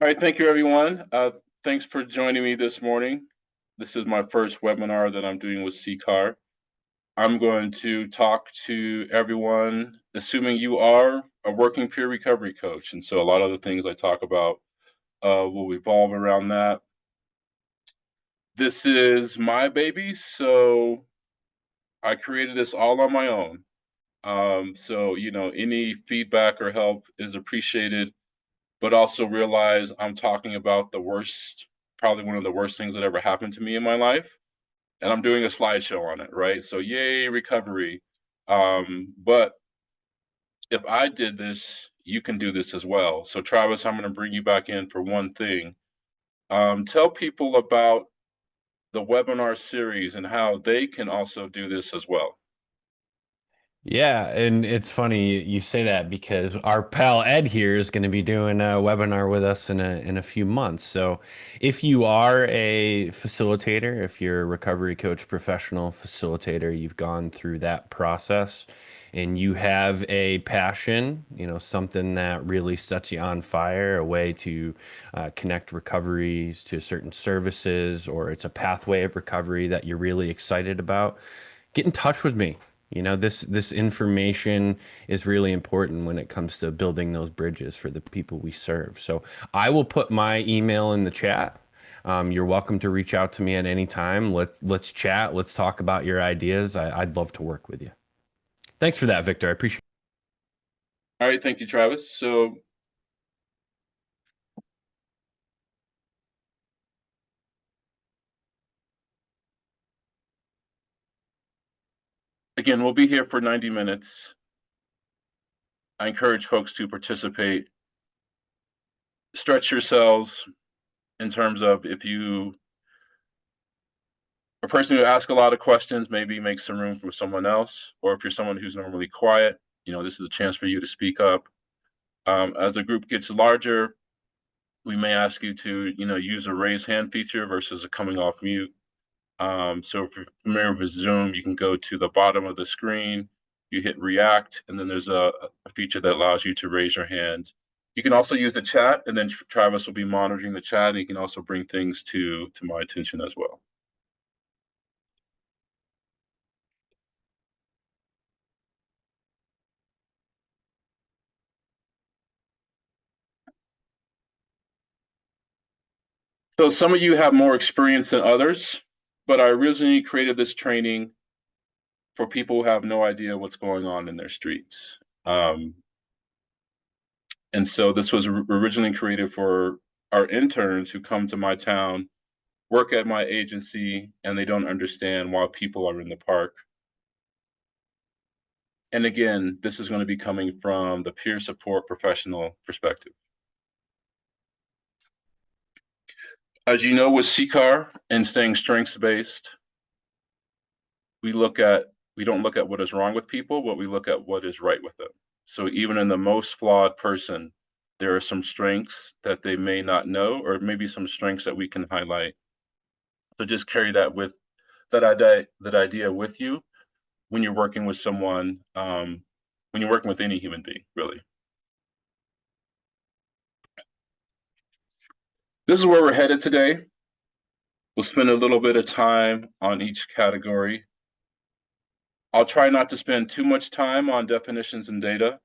All right, thank you, everyone. Thanks for joining me this morning. This is my first webinar that I'm doing with CCAR. I'm going to talk to everyone, assuming you are a working peer recovery coach. And so a lot of the things I talk about will revolve around that. This is my baby, so I created this all on my own. Any feedback or help is appreciated, but also realize I'm talking about the worst, probably one of the worst things that ever happened to me in my life. And I'm doing a slideshow on it, right? So, yay, recovery. But if I did this, you can do this as well. So, Travis, I'm going to bring you back in for one thing. Tell people about the webinar series and how they can also do this as well. Yeah, and it's funny you say that because our pal Ed here is going to be doing a webinar with us in a few months. So, if you are a facilitator, if you're a recovery coach professional facilitator, you've gone through that process and you have a passion, something that really sets you on fire, a way to connect recoveries to certain services, or it's a pathway of recovery that you're really excited about, get in touch with me. This information is really important when it comes to building those bridges for the people we serve. So I will put my email in the chat. You're welcome to reach out to me at any time. Let's chat. Let's talk about your ideas. I'd love to work with you. Thanks for that, Victor. I appreciate All right, thank you, Travis. So, again, we'll be here for 90 minutes. I encourage folks to participate, stretch yourselves in terms of if you a person who asks a lot of questions, maybe make some room for someone else, or if you're someone who's normally quiet, this is a chance for you to speak up. As the group gets larger, we may ask you to, use a raise hand feature versus a coming off mute. So if you're familiar with Zoom, you can go to the bottom of the screen, you hit react, and then there's a feature that allows you to raise your hand. You can also use the chat, and then Travis will be monitoring the chat, and he can also bring things to my attention as well. So some of you have more experience than others, but I originally created this training for people who have no idea what's going on in their streets. And so this was originally created for our interns who come to my town, work at my agency, and they don't understand why people are in the park. And again, this is going to be coming from the peer support professional perspective. As you know, with CCAR and staying strengths based, we look at we don't look at what is wrong with people, but we look at what is right with them. So even in the most flawed person, there are some strengths that they may not know, or maybe some strengths that we can highlight. So just carry that idea with you when you're working with someone, when you're working with any human being, really. This is where we're headed today. We'll spend a little bit of time on each category. I'll try not to spend too much time on definitions and data,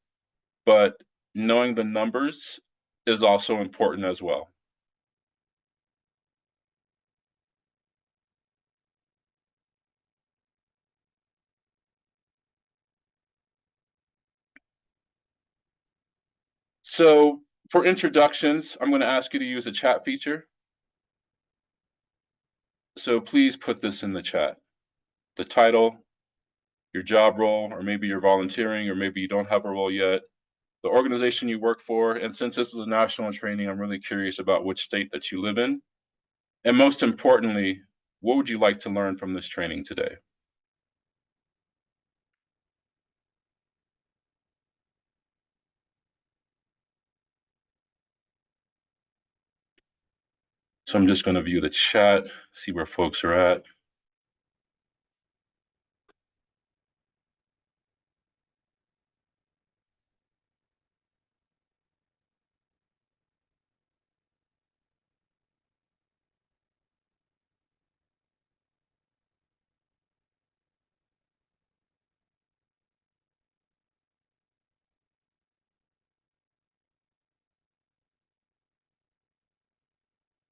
but knowing the numbers is also important as well. So for introductions, I'm going to ask you to use a chat feature. So please put this in the chat. The title, your job role, or maybe you're volunteering, or maybe you don't have a role yet, the organization you work for, and since this is a national training, I'm really curious about which state that you live in. And most importantly, what would you like to learn from this training today? So I'm just going to view the chat, see where folks are at.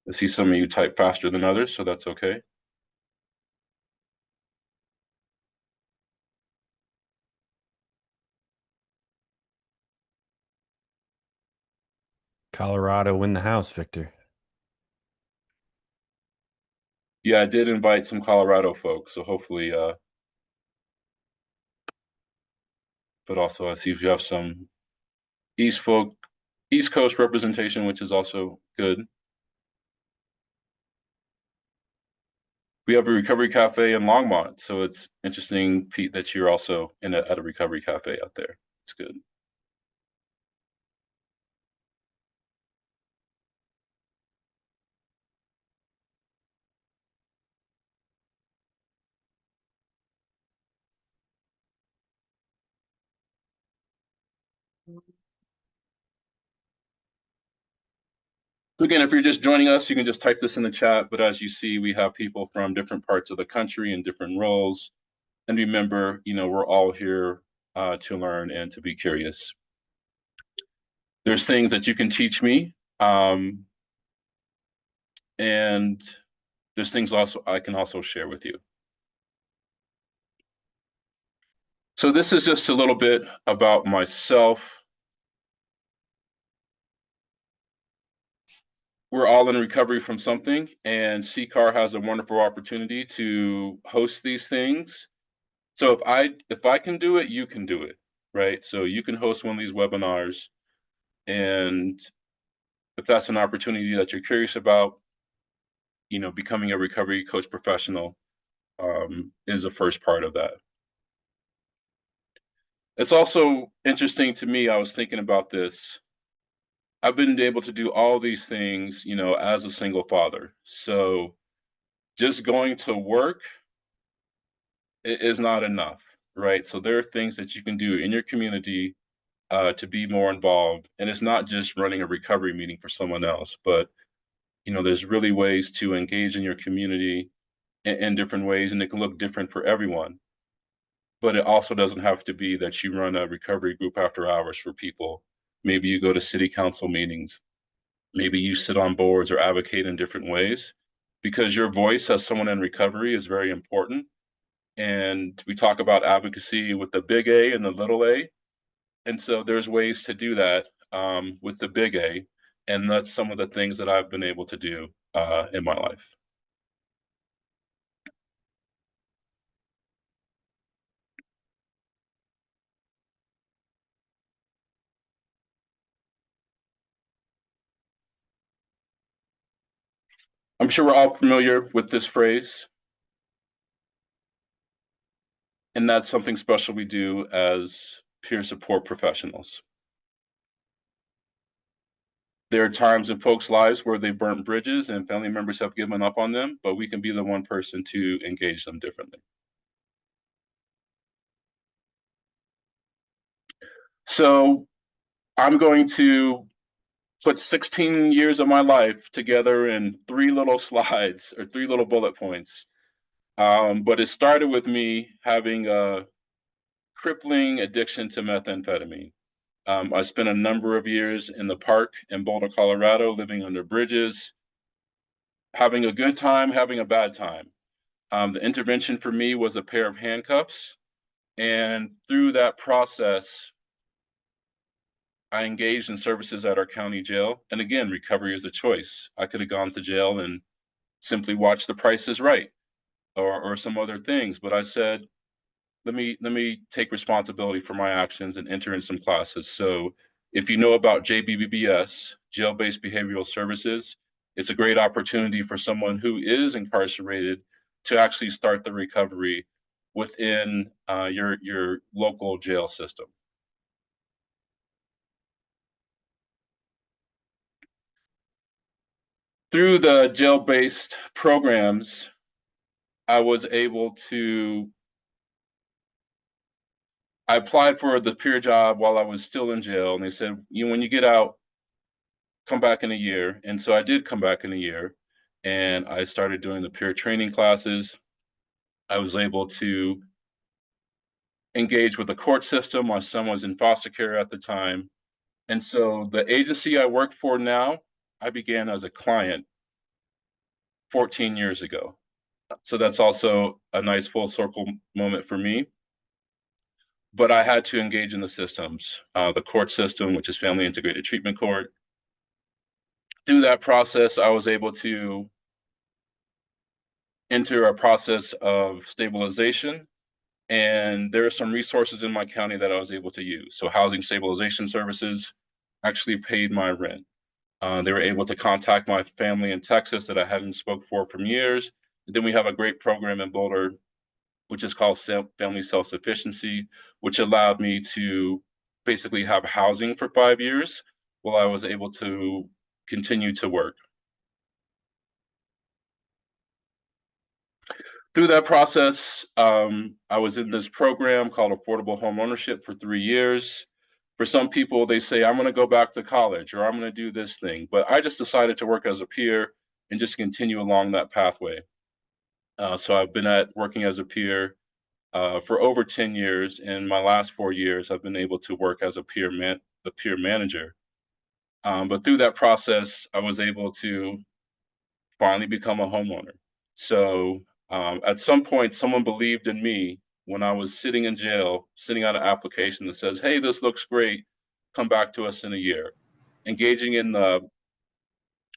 I see some of you type faster than others, so that's okay. Colorado win the house, Victor. Yeah, I did invite some Colorado folks, so hopefully, but also I see if you have some East folk, East Coast representation, which is also good. We have a recovery cafe in Longmont, so it's interesting, Pete, that you're also at a recovery cafe out there. It's good. So again, if you're just joining us, you can just type this in the chat. But as you see, we have people from different parts of the country and different roles. And remember, we're all here to learn and to be curious. There's things that you can teach me, and there's things also I can also share with you. So this is just a little bit about myself. We're all in recovery from something, and CCAR has a wonderful opportunity to host these things. So if I can do it, you can do it, right? So you can host one of these webinars, and if that's an opportunity that you're curious about, becoming a recovery coach professional is the first part of that. It's also interesting to me. I was thinking about this. I've been able to do all these things, as a single father. So just going to work is not enough, right? So there are things that you can do in your community to be more involved, and it's not just running a recovery meeting for someone else, but there's really ways to engage in your community in different ways, and it can look different for everyone. But it also doesn't have to be that you run a recovery group after hours for people. Maybe you go to city council meetings. Maybe you sit on boards or advocate in different ways, because your voice as someone in recovery is very important. And we talk about advocacy with the big A and the little a. And so there's ways to do that with the big A. And that's some of the things that I've been able to do in my life. I'm sure we're all familiar with this phrase, and that's something special we do as peer support professionals. There are times in folks' lives where they burnt bridges and family members have given up on them, but we can be the one person to engage them differently. So I'm going to put 16 years of my life together in three little slides or three little bullet points. But it started with me having a crippling addiction to methamphetamine. I spent a number of years in the park in Boulder, Colorado, living under bridges, having a good time, having a bad time. The intervention for me was a pair of handcuffs. And through that process, I engaged in services at our county jail. And again, recovery is a choice. I could have gone to jail and simply watched The Price is Right or some other things. But I said, let me take responsibility for my actions and enter in some classes. So if you know about JBBS, jail-based behavioral services, it's a great opportunity for someone who is incarcerated to actually start the recovery within your local jail system. Through the jail-based programs, I was able to I applied for the peer job while I was still in jail, and they said, when you get out, come back in a year. And so I did come back in a year, and I started doing the peer training classes. I was able to engage with the court system. My son was in foster care at the time. And so the agency I work for now, I began as a client 14 years ago. So that's also a nice full circle moment for me. But I had to engage in the systems, the court system, which is Family Integrated Treatment Court. Through that process, I was able to enter a process of stabilization. And there are some resources in my county that I was able to use. So housing stabilization services actually paid my rent. They were able to contact my family in Texas that I hadn't spoke for from years. And then we have a great program in Boulder, which is called Family Self-Sufficiency, which allowed me to basically have housing for 5 years while I was able to continue to work. Through that process, I was in this program called Affordable Home Ownership for 3 years. For some people, they say, I'm going to go back to college or I'm going to do this thing. But I just decided to work as a peer and just continue along that pathway. So I've been working as a peer for over 10 years. In my last 4 years, I've been able to work as a peer manager. But through that process, I was able to finally become a homeowner. So at some point, someone believed in me when I was sitting in jail, sitting on an application that says, hey, this looks great. Come back to us in a year. Engaging in the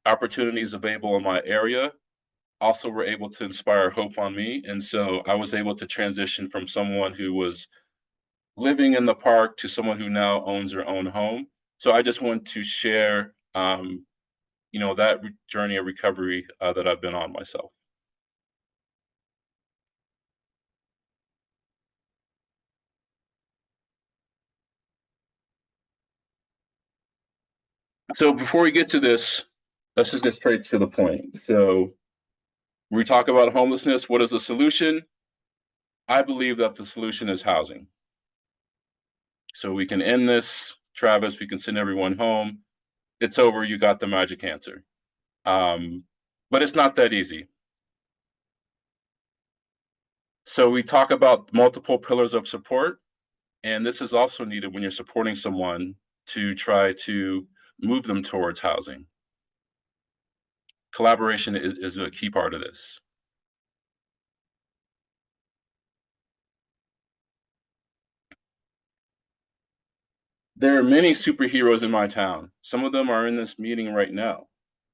opportunities available in my area also were able to inspire hope on me. And so I was able to transition from someone who was living in the park to someone who now owns their own home. So I just want to share, that journey of recovery that I've been on myself. So before we get to this, let's just get straight to the point. So we talk about homelessness. What is the solution? I believe that the solution is housing. So we can end this, Travis. We can send everyone home. It's over. You got the magic answer. But it's not that easy. So we talk about multiple pillars of support, and this is also needed when you're supporting someone to try to move them towards housing. Collaboration is a key part of this. There are many superheroes in my town. Some of them are in this meeting right now.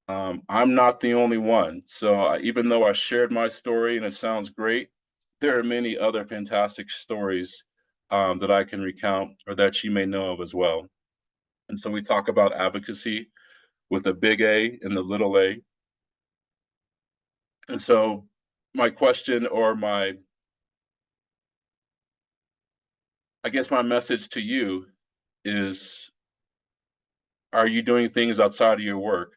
I'm not the only one. So even though I shared my story and it sounds great, there are many other fantastic stories that I can recount or that you may know of as well. And so we talk about advocacy with a big A and the little a. And so my question or I guess my message to you is, are you doing things outside of your work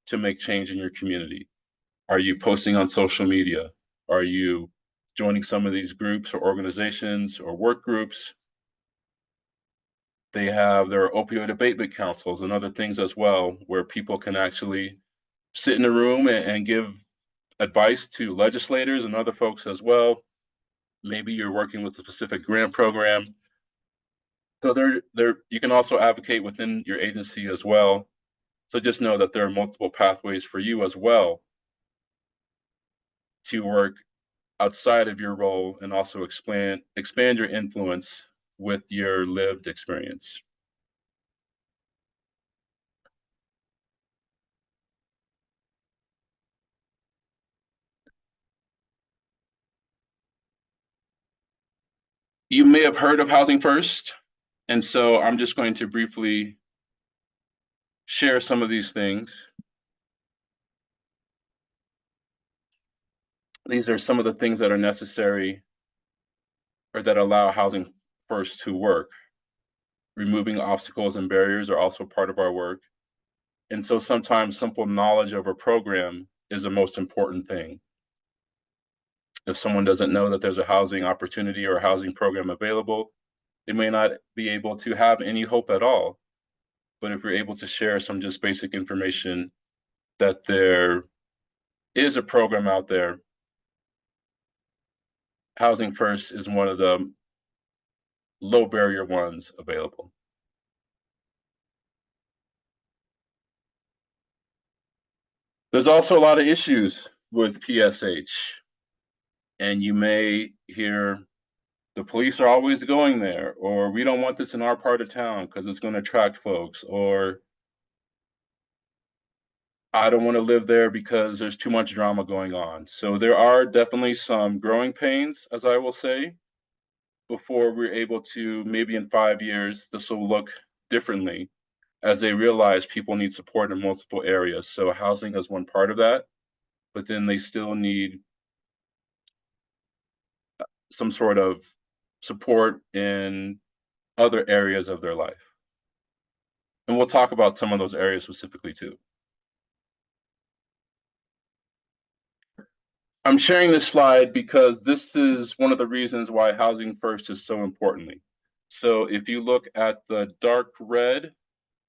to make change in your community? Are you posting on social media? Are you joining some of these groups or organizations or work groups? They have their opioid abatement councils and other things as well, where people can actually sit in a room and give advice to legislators and other folks as well. Maybe you're working with a specific grant program. So you can also advocate within your agency as well. So just know that there are multiple pathways for you as well to work outside of your role and also expand your influence with your lived experience. You may have heard of Housing First, and so I'm just going to briefly share some of these things. These are some of the things that are necessary or that allow Housing First to work. Removing obstacles and barriers are also part of our work. And so sometimes simple knowledge of a program is the most important thing. If someone doesn't know that there's a housing opportunity or a housing program available, they may not be able to have any hope at all. But if you're able to share some just basic information that there is a program out there, Housing First is one of the low barrier ones available. There's also a lot of issues with PSH, and you may hear the police are always going there, or we don't want this in our part of town because it's going to attract folks, or I don't want to live there because there's too much drama going on. So there are definitely some growing pains, as I will say, before we're able to, maybe in 5 years, this will look differently as they realize people need support in multiple areas. So housing is one part of that, but then they still need some sort of support in other areas of their life. And we'll talk about some of those areas specifically too. I'm sharing this slide because this is one of the reasons why housing first is so importantly. So if you look at the dark red,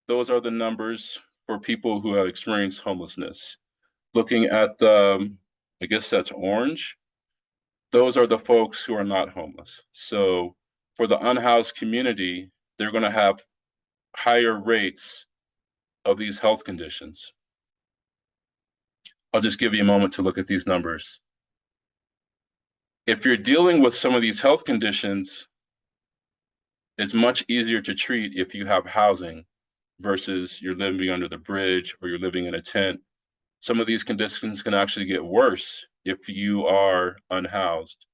those are the numbers for people who have experienced homelessness. Looking at the, I guess that's orange, those are the folks who are not homeless. So for the unhoused community, they're going to have higher rates of these health conditions. I'll just give you a moment to look at these numbers. If you're dealing with some of these health conditions, it's much easier to treat if you have housing versus you're living under the bridge or you're living in a tent. Some of these conditions can actually get worse if you are unhoused.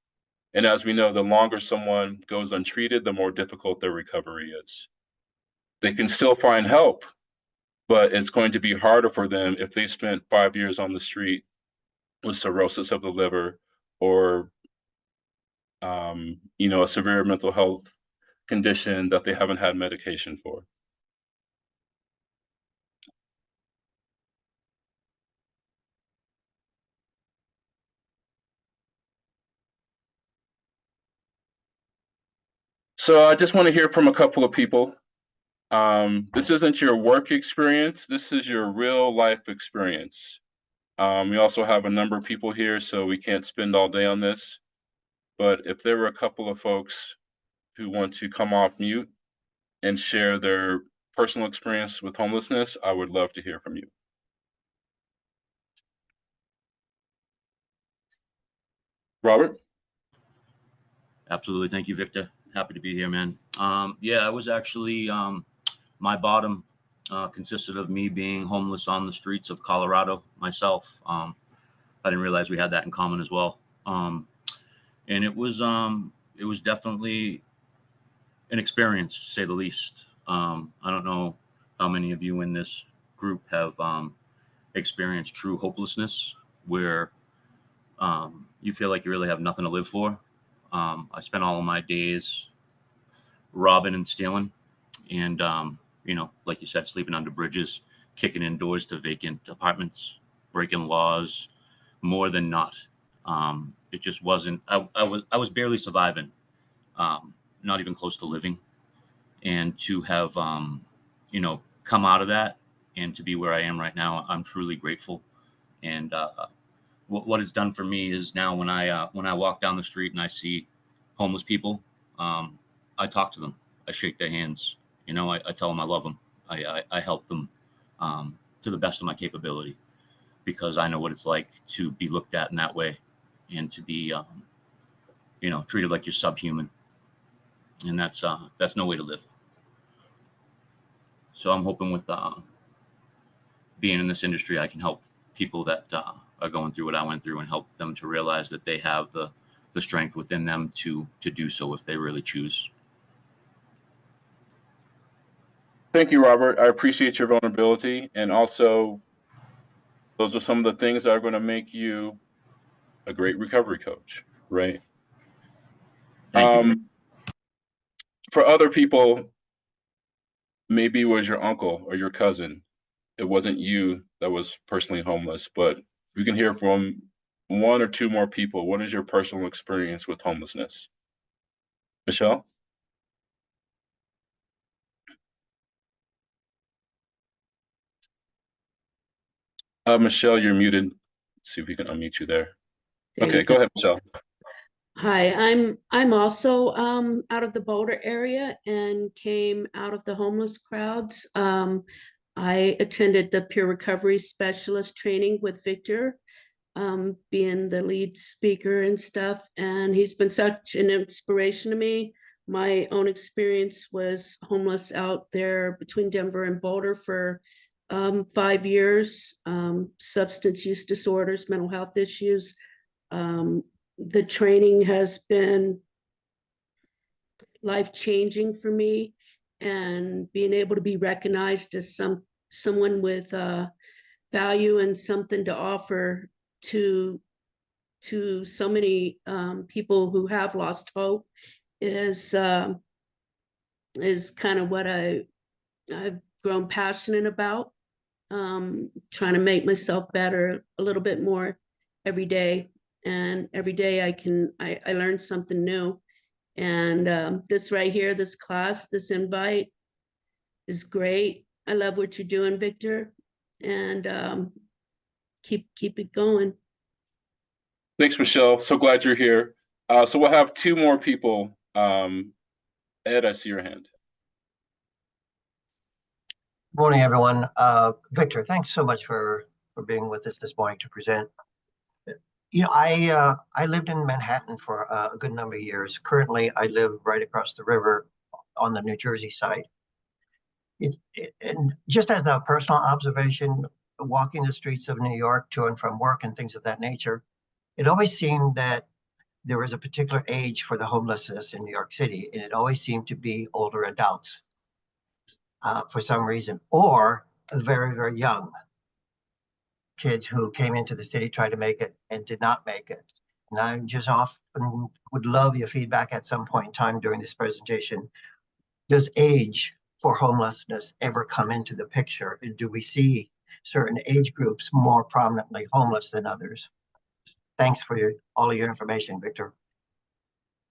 And as we know, the longer someone goes untreated, the more difficult their recovery is. They can still find help, but it's going to be harder for them if they spent 5 years on the street with cirrhosis of the liver or a severe mental health condition that they haven't had medication for. So I just want to hear from a couple of people. This isn't your work experience. This is your real life experience. We also have a number of people here, so we can't spend all day on this. But if there were a couple of folks who want to come off mute and share their personal experience with homelessness, I would love to hear from you. Robert? Absolutely. Thank you, Victor. Happy to be here, man. Yeah, I was actually, my bottom consisted of me being homeless on the streets of Colorado myself. I didn't realize we had that in common as well. And it was definitely an experience, to say the least. I don't know how many of you in this group have experienced true hopelessness, where you feel like you really have nothing to live for. I spent all of my days robbing and stealing, and like you said, sleeping under bridges, kicking in doors to vacant apartments, breaking laws, more than not. It just wasn't. I was barely surviving, not even close to living, and to have come out of that and to be where I am right now, I'm truly grateful. And what it's done for me is now when I walk down the street and I see homeless people, I talk to them, I shake their hands, I tell them I love them, I help them to the best of my capability, because I know what it's like to be looked at in that way and to be treated like you're subhuman, and that's no way to live. So I'm hoping with being in this industry, I can help people that are going through what I went through and help them to realize that they have the strength within them to do so if they really choose. Thank you, Robert. I appreciate your vulnerability. And also, those are some of the things that are going to make you a great recovery coach, right? Thank you. For other people, maybe it was your uncle or your cousin. It wasn't you that was personally homeless, but we can hear from one or two more people. What is your personal experience with homelessness? Michelle? Michelle, you're muted. Let's see if we can unmute you there. Okay, Thank go you. ahead, Michelle. Hi, I'm also out of the Boulder area and came out of the homeless crowds. I attended the peer recovery specialist training with Victor, being the lead speaker and stuff. And he's been such an inspiration to me. My own experience was homeless out there between Denver and Boulder for 5 years, substance use disorders, mental health issues. The training has been life-changing for me, and being able to be recognized as someone with value and something to offer to so many people who have lost hope is kind of what I've grown passionate about. Trying to make myself better a little bit more every day, and every day I learn something new. And this right here, this class, this invite is great. I love what you're doing, Victor, and keep it going. Thanks, Michelle. So glad you're here. So we'll have two more people. Ed, I see your hand. Morning, everyone. Victor, thanks so much for being with us this morning to present. You know, I lived in Manhattan for a good number of years. Currently, I live right across the river on the New Jersey side. And just as a personal observation, walking the streets of New York to and from work and things of that nature, it always seemed that there was a particular age for the homelessness in New York City, and it always seemed to be older adults for some reason, or very, very young kids who came into the city, tried to make it, and did not make it. And I just often would love your feedback at some point in time during this presentation. Does age for homelessness ever come into the picture? And do we see certain age groups more prominently homeless than others? Thanks for all of your information, Victor.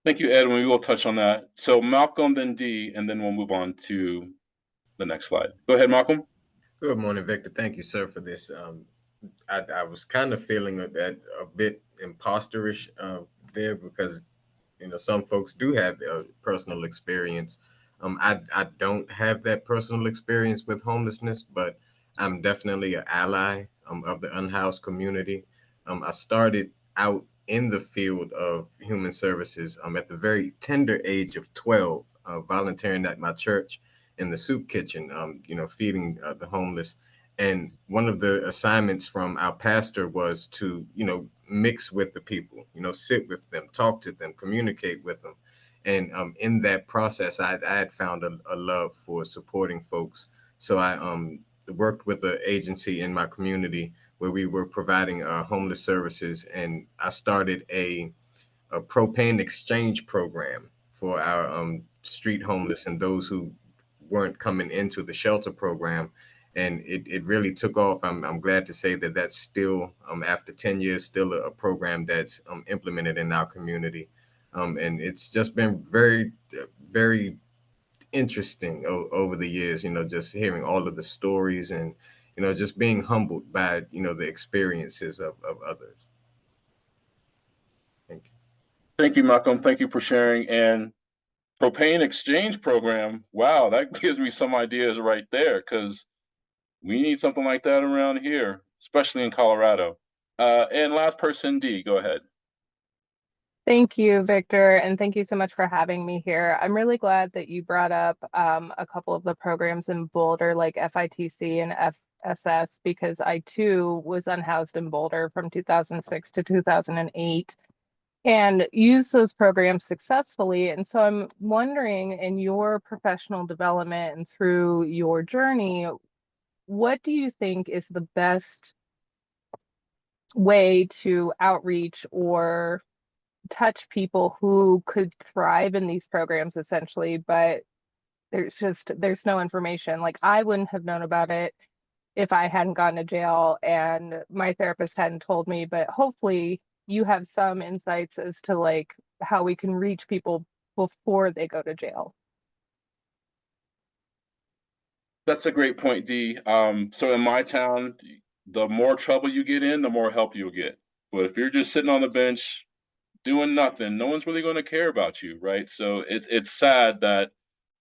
Thank you, Ed. We will touch on that. So Malcolm, then Dee, and then we'll move on to the next slide. Go ahead, Malcolm. Good morning, Victor. Thank you, sir, for this. I was kind of feeling that a bit imposterish there because, you know, some folks do have a personal experience. I don't have that personal experience with homelessness, but I'm definitely an ally of the unhoused community. I started out in the field of human services at the very tender age of 12, volunteering at my church in the soup kitchen, you know, feeding the homeless. And one of the assignments from our pastor was to, you know, mix with the people, you know, sit with them, talk to them, communicate with them. And in that process, I had found a love for supporting folks. So I worked with an agency in my community where we were providing homeless services. And I started a propane exchange program for our street homeless and those who weren't coming into the shelter program. And it really took off. I'm glad to say that that's still, after 10 years, still a program that's implemented in our community. And it's just been very, very interesting over the years, you know, just hearing all of the stories and, you know, just being humbled by, you know, the experiences of others. Thank you. Thank you, Malcolm. Thank you for sharing. And propane exchange program, wow, that gives me some ideas right there, because we need something like that around here, especially in Colorado. And last person, Dee, go ahead. Thank you, Victor, and thank you so much for having me here. I'm really glad that you brought up a couple of the programs in Boulder, like FITC and FSS, because I too was unhoused in Boulder from 2006 to 2008 and used those programs successfully. And so I'm wondering, in your professional development and through your journey, what do you think is the best way to outreach or touch people who could thrive in these programs essentially, but there's no information. Like, I wouldn't have known about it if I hadn't gone to jail and my therapist hadn't told me, but hopefully you have some insights as to like how we can reach people before they go to jail. That's a great point, Dee. So in my town, the more trouble you get in, the more help you'll get. But if you're just sitting on the bench doing nothing, no one's really going to care about you, right? So it's sad that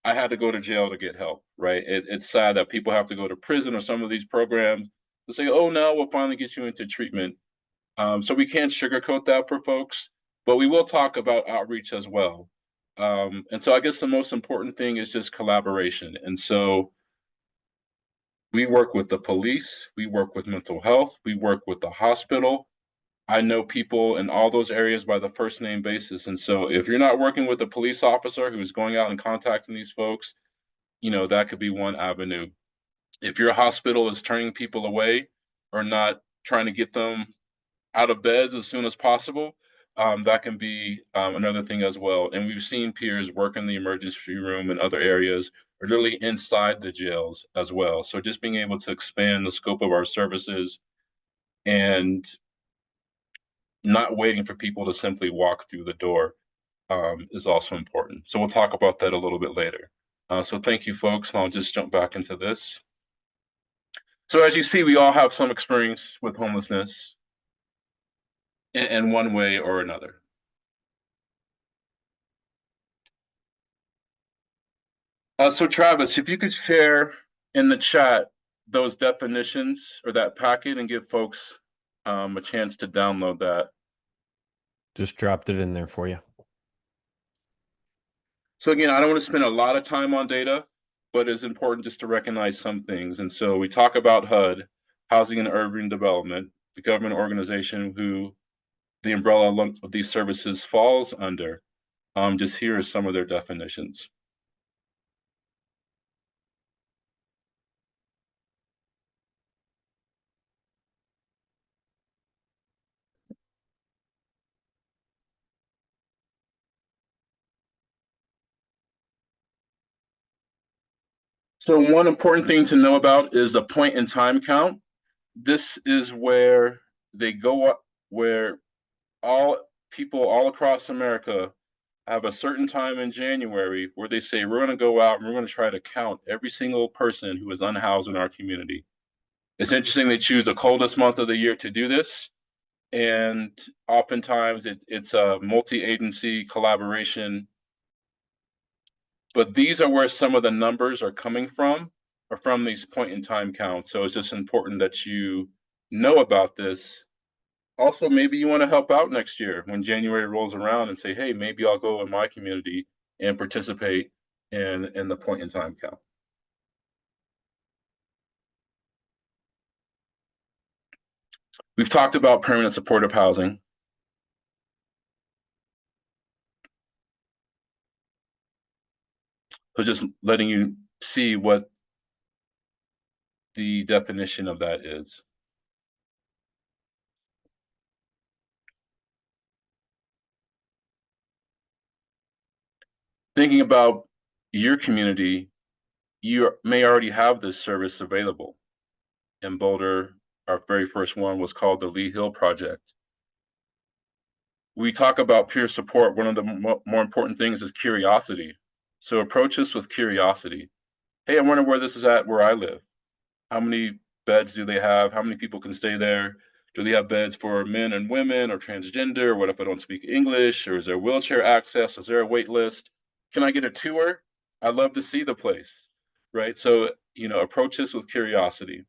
I had to go to jail to get help, right? It's sad that people have to go to prison or some of these programs to say, oh, no, we'll finally get you into treatment. So we can't sugarcoat that for folks, but we will talk about outreach as well. And so I guess the most important thing is just collaboration. And so we work with the police, we work with mental health, we work with the hospital. I know people in all those areas by the first name basis. And so if you're not working with a police officer who's going out and contacting these folks, that could be one avenue. If your hospital is turning people away or not trying to get them out of beds as soon as possible, that can be another thing as well. And we've seen peers work in the emergency room and other areas, or literally inside the jails as well. So just being able to expand the scope of our services and not waiting for people to simply walk through the door is also important. So we'll talk about that a little bit later. So thank you, folks. And I'll just jump back into this. So as you see, we all have some experience with homelessness in one way or another. So Travis, if you could share in the chat those definitions or that packet and give folks a chance to download that. Just dropped it in there for you. So again, I don't want to spend a lot of time on data, but it's important just to recognize some things. And so we talk about HUD, Housing and Urban Development, the government organization who the umbrella of these services falls under. Just here are some of their definitions. So one important thing to know about is the point in time count. This is where they go up, where all people all across America have a certain time in January where they say, we're going to go out and we're going to try to count every single person who is unhoused in our community. It's interesting they choose the coldest month of the year to do this. And oftentimes it's a multi-agency collaboration. But these are where some of the numbers are coming from, or from these point in time counts. So it's just important that you know about this. Also, maybe you want to help out next year when January rolls around and say, hey, maybe I'll go in my community and participate in the point in time count. We've talked about permanent supportive housing. So just letting you see what the definition of that is. Thinking about your community, you may already have this service available. In Boulder, our very first one was called the Lee Hill Project. We talk about peer support. One of the more important things is curiosity. So approach this with curiosity. Hey, I wonder where this is at where I live. How many beds do they have? How many people can stay there? Do they have beds for men and women or transgender? What if I don't speak English? Or is there wheelchair access? Is there a wait list? Can I get a tour? I'd love to see the place, right? So, approach this with curiosity.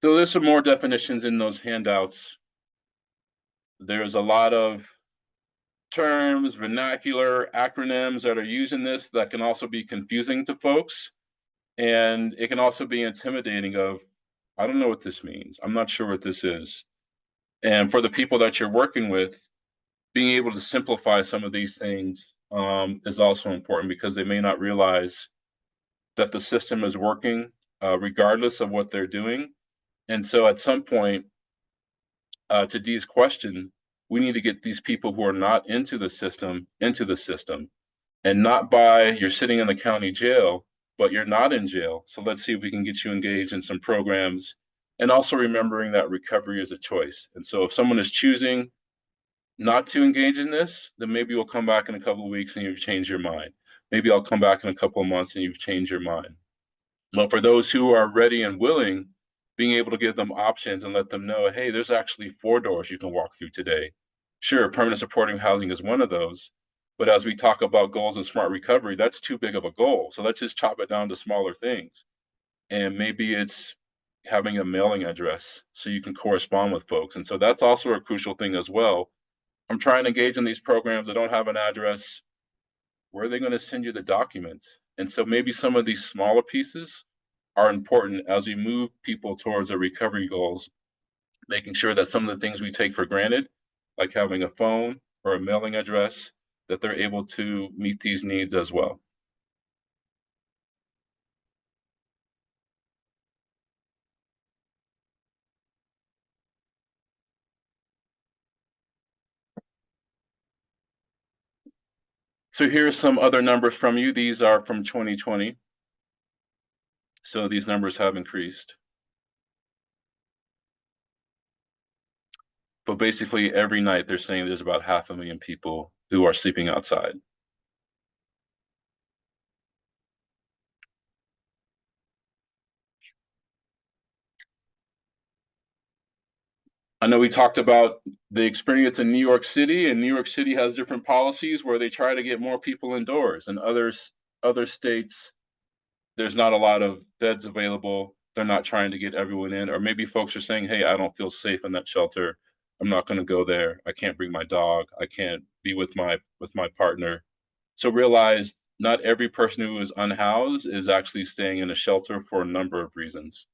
So there's some more definitions in those handouts. There's a lot of terms, vernacular, acronyms that are used in this that can also be confusing to folks. And it can also be intimidating of, I don't know what this means. I'm not sure what this is. And for the people that you're working with, being able to simplify some of these things is also important because they may not realize that the system is working regardless of what they're doing. And so at some point, to Dee's question, we need to get these people who are not into the system, and not by you're sitting in the county jail, but you're not in jail. So let's see if we can get you engaged in some programs, and also remembering that recovery is a choice. And so if someone is choosing not to engage in this, then maybe you'll come back in a couple of weeks and you've changed your mind. Maybe I'll come back in a couple of months and you've changed your mind. But for those who are ready and willing, being able to give them options and let them know, hey, there's actually 4 doors you can walk through today. Sure, permanent supporting housing is one of those. But as we talk about goals of smart recovery, that's too big of a goal. So let's just chop it down to smaller things. And maybe it's having a mailing address so you can correspond with folks. And so that's also a crucial thing as well. I'm trying to engage in these programs that don't have an address. Where are they going to send you the documents? And so maybe some of these smaller pieces are important as we move people towards our recovery goals, making sure that some of the things we take for granted, like having a phone or a mailing address, that they're able to meet these needs as well. So here's some other numbers from you. These are from 2020. So these numbers have increased. But basically every night they're saying there's about 500,000 people who are sleeping outside. I know we talked about the experience in New York City, and New York City has different policies where they try to get more people indoors. And other states, there's not a lot of beds available. They're not trying to get everyone in, or maybe folks are saying, "Hey, I don't feel safe in that shelter. I'm not going to go there. I can't bring my dog. I can't be with my partner." So realize not every person who is unhoused is actually staying in a shelter for a number of reasons.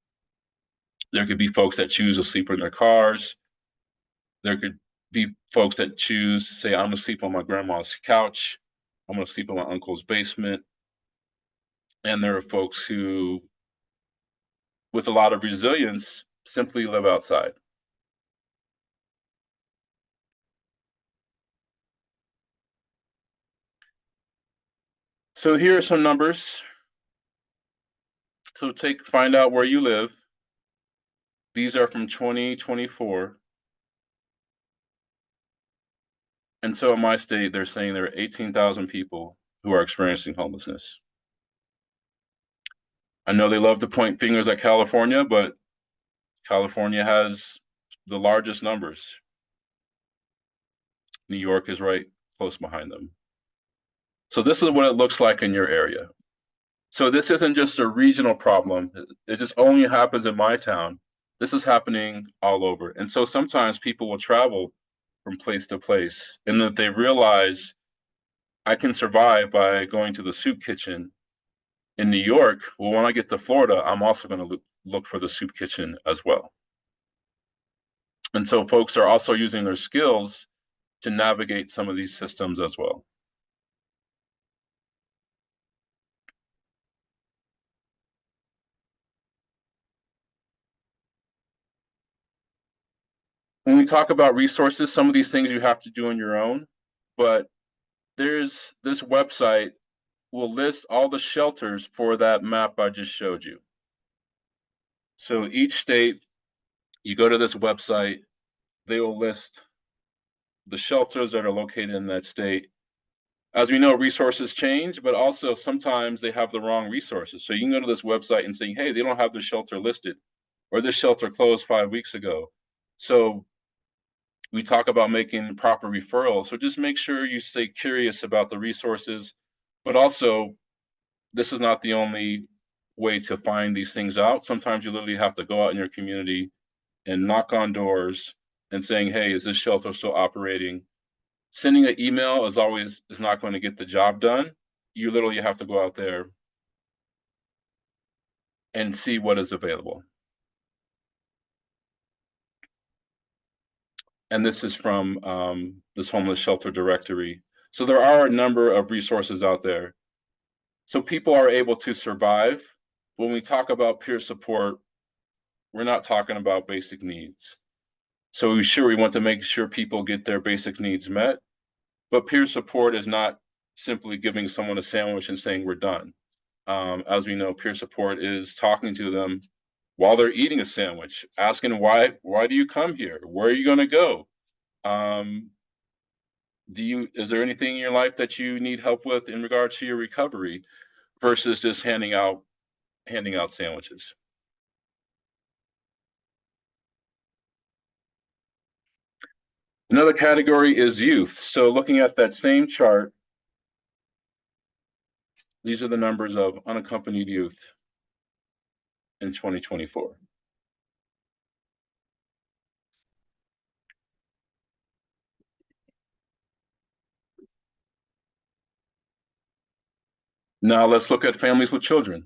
There could be folks that choose to sleep in their cars. There could be folks that choose to say, I'm gonna sleep on my grandma's couch. I'm gonna sleep in my uncle's basement. And there are folks who, with a lot of resilience, simply live outside. So here are some numbers. So find out where you live. These are from 2024. And so in my state, they're saying there are 18,000 people who are experiencing homelessness. I know they love to point fingers at California, but California has the largest numbers. New York is right close behind them. So this is what it looks like in your area. So this isn't just a regional problem. It just only happens in my town. This is happening all over. And so sometimes people will travel from place to place, and that they realize I can survive by going to the soup kitchen in New York. Well, when I get to Florida, I'm also going to look for the soup kitchen as well. And so folks are also using their skills to navigate some of these systems as well. When we talk about resources, some of these things you have to do on your own, but there's this website will list all the shelters for that map I just showed you. So each state, you go to this website, they will list the shelters that are located in that state. As we know, resources change, but also sometimes they have the wrong resources. So you can go to this website and say, hey, they don't have the shelter listed, or this shelter closed 5 weeks ago. So we talk about making proper referrals. So just make sure you stay curious about the resources, but also this is not the only way to find these things out. Sometimes you literally have to go out in your community and knock on doors and saying, hey, is this shelter still operating? Sending an email is not going to get the job done. You literally have to go out there and see what is available. And this is from this homeless shelter directory. So there are a number of resources out there. So people are able to survive. When we talk about peer support, we're not talking about basic needs. So we want to make sure people get their basic needs met, but peer support is not simply giving someone a sandwich and saying we're done. As we know, peer support is talking to them while they're eating a sandwich, asking why do you come here? Where are you going to go? Is there anything in your life that you need help with in regards to your recovery versus just handing out sandwiches? Another category is youth. So looking at that same chart, these are the numbers of unaccompanied youth in 2024. Now let's look at families with children.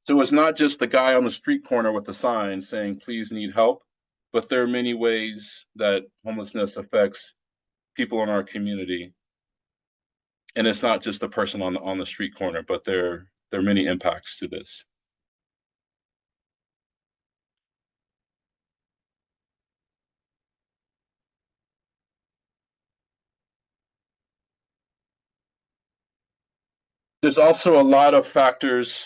So it's not just the guy on the street corner with the sign saying, please need help, but there are many ways that homelessness affects people in our community. And it's not just the person on the street corner, but there are many impacts to this. There's also a lot of factors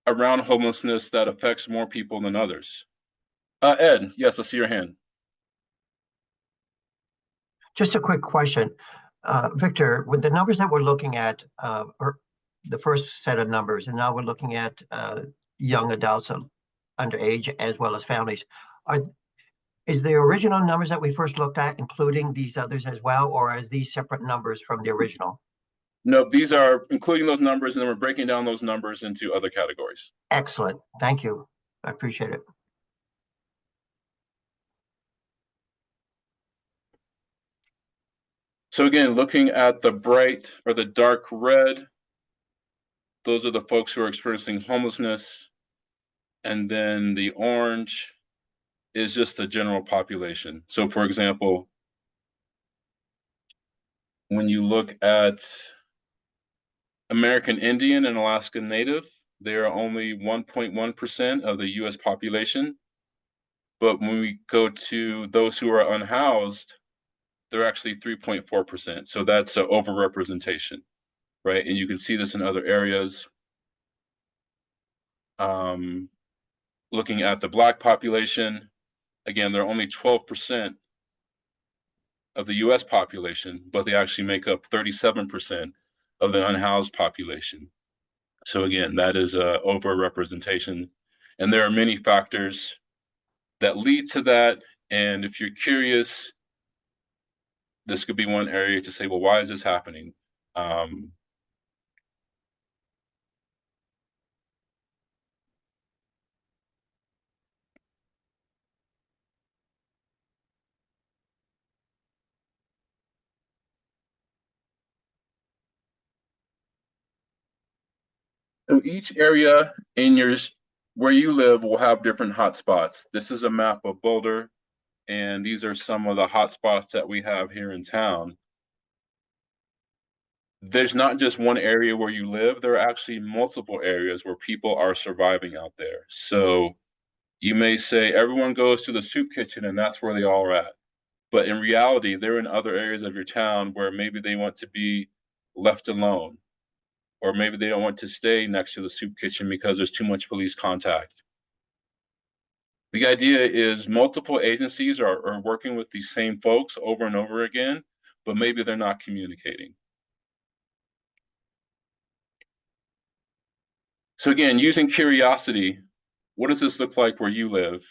around homelessness that affects more people than others. Ed, yes, I see your hand. Just a quick question. Victor, with the numbers that we're looking at, or the first set of numbers, and now we're looking at young adults underage as well as families, is the original numbers that we first looked at including these others as well, or is these separate numbers from the original? No, these are including those numbers, and then we're breaking down those numbers into other categories. Excellent. Thank you. I appreciate it. So again, looking at the bright or the dark red, those are the folks who are experiencing homelessness. And then the orange is just the general population. So for example, when you look at American Indian and Alaska Native, they are only 1.1% of the US population. But when we go to those who are unhoused, they're actually 3.4%. So that's an overrepresentation, right? And you can see this in other areas. Looking at the Black population, again, they're only 12% of the US population, but they actually make up 37% of the unhoused population. So again, that is a overrepresentation. And there are many factors that lead to that. And if you're curious, this could be one area to say, well, why is this happening? So each area in where you live will have different hotspots. This is a map of Boulder, and these are some of the hotspots that we have here in town. There's not just one area where you live, there are actually multiple areas where people are surviving out there. So you may say everyone goes to the soup kitchen and that's where they all are at. But in reality, they're in other areas of your town where maybe they want to be left alone, or maybe they don't want to stay next to the soup kitchen because there's too much police contact. The idea is multiple agencies are working with these same folks over and over again, but maybe they're not communicating. So again, using curiosity, what does this look like where you live?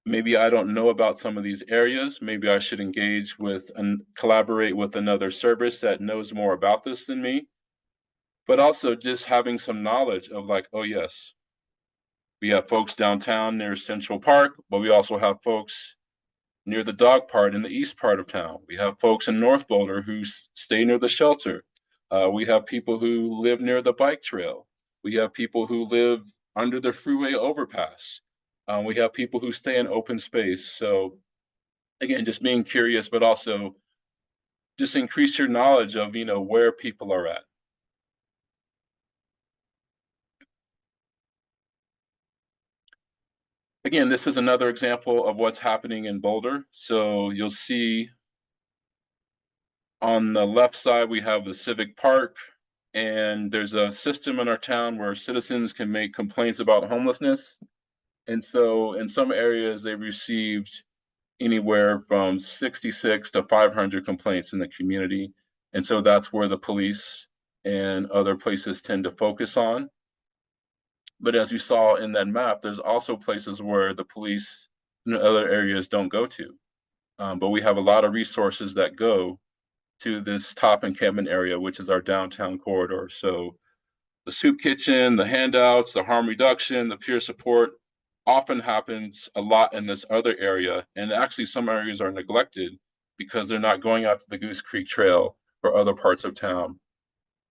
Maybe I don't know about some of these areas. Maybe I should engage with and collaborate with another service that knows more about this than me. But also just having some knowledge of like, oh yes, we have folks downtown near Central Park, but we also have folks near the dog park in the east part of town. We have folks in North Boulder who stay near the shelter. We have people who live near the bike trail. We have people who live under the freeway overpass. We have people who stay in open space. So again, just being curious, but also just increase your knowledge of, where people are at. Again, this is another example of what's happening in Boulder. So you'll see on the left side, we have the Civic Park, and there's a system in our town where citizens can make complaints about homelessness. And so in some areas, they received anywhere from 66 to 500 complaints in the community. And so that's where the police and other places tend to focus on. But as we saw in that map, there's also places where the police in other areas don't go to. But we have a lot of resources that go to this top encampment area, which is our downtown corridor. So the soup kitchen, the handouts, the harm reduction, the peer support often happens a lot in this other area. And actually some areas are neglected because they're not going out to the Goose Creek Trail or other parts of town.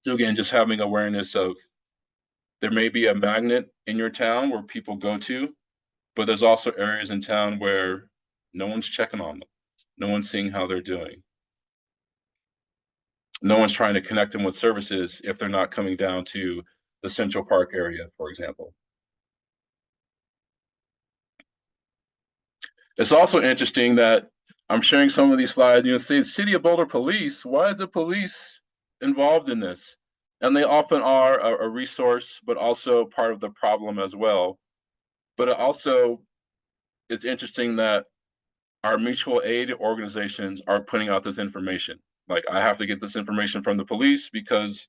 So again, just having awareness of there may be a magnet in your town where people go to, but there's also areas in town where no one's checking on them. No one's seeing how they're doing. No one's trying to connect them with services if they're not coming down to the Central Park area, for example. It's also interesting that I'm sharing some of these slides. You know, say City of Boulder Police. Why is the police involved in this? And they often are a resource, but also part of the problem as well. But it also is interesting that our mutual aid organizations are putting out this information. Like I have to get this information from the police because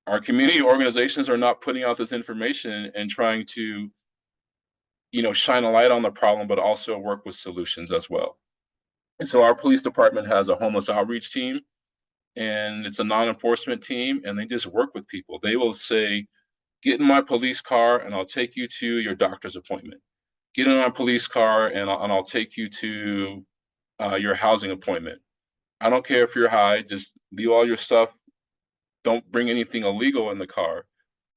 our community organizations are not putting out this information and trying to, you know, shine a light on the problem, but also work with solutions as well. And so our police department has a homeless outreach team, and it's a non-enforcement team, and they just work with people. They will say, get in my police car and I'll take you to your doctor's appointment. Get in my police car and I'll take you to your housing appointment. I don't care if you're high, just leave all your stuff. Don't bring anything illegal in the car.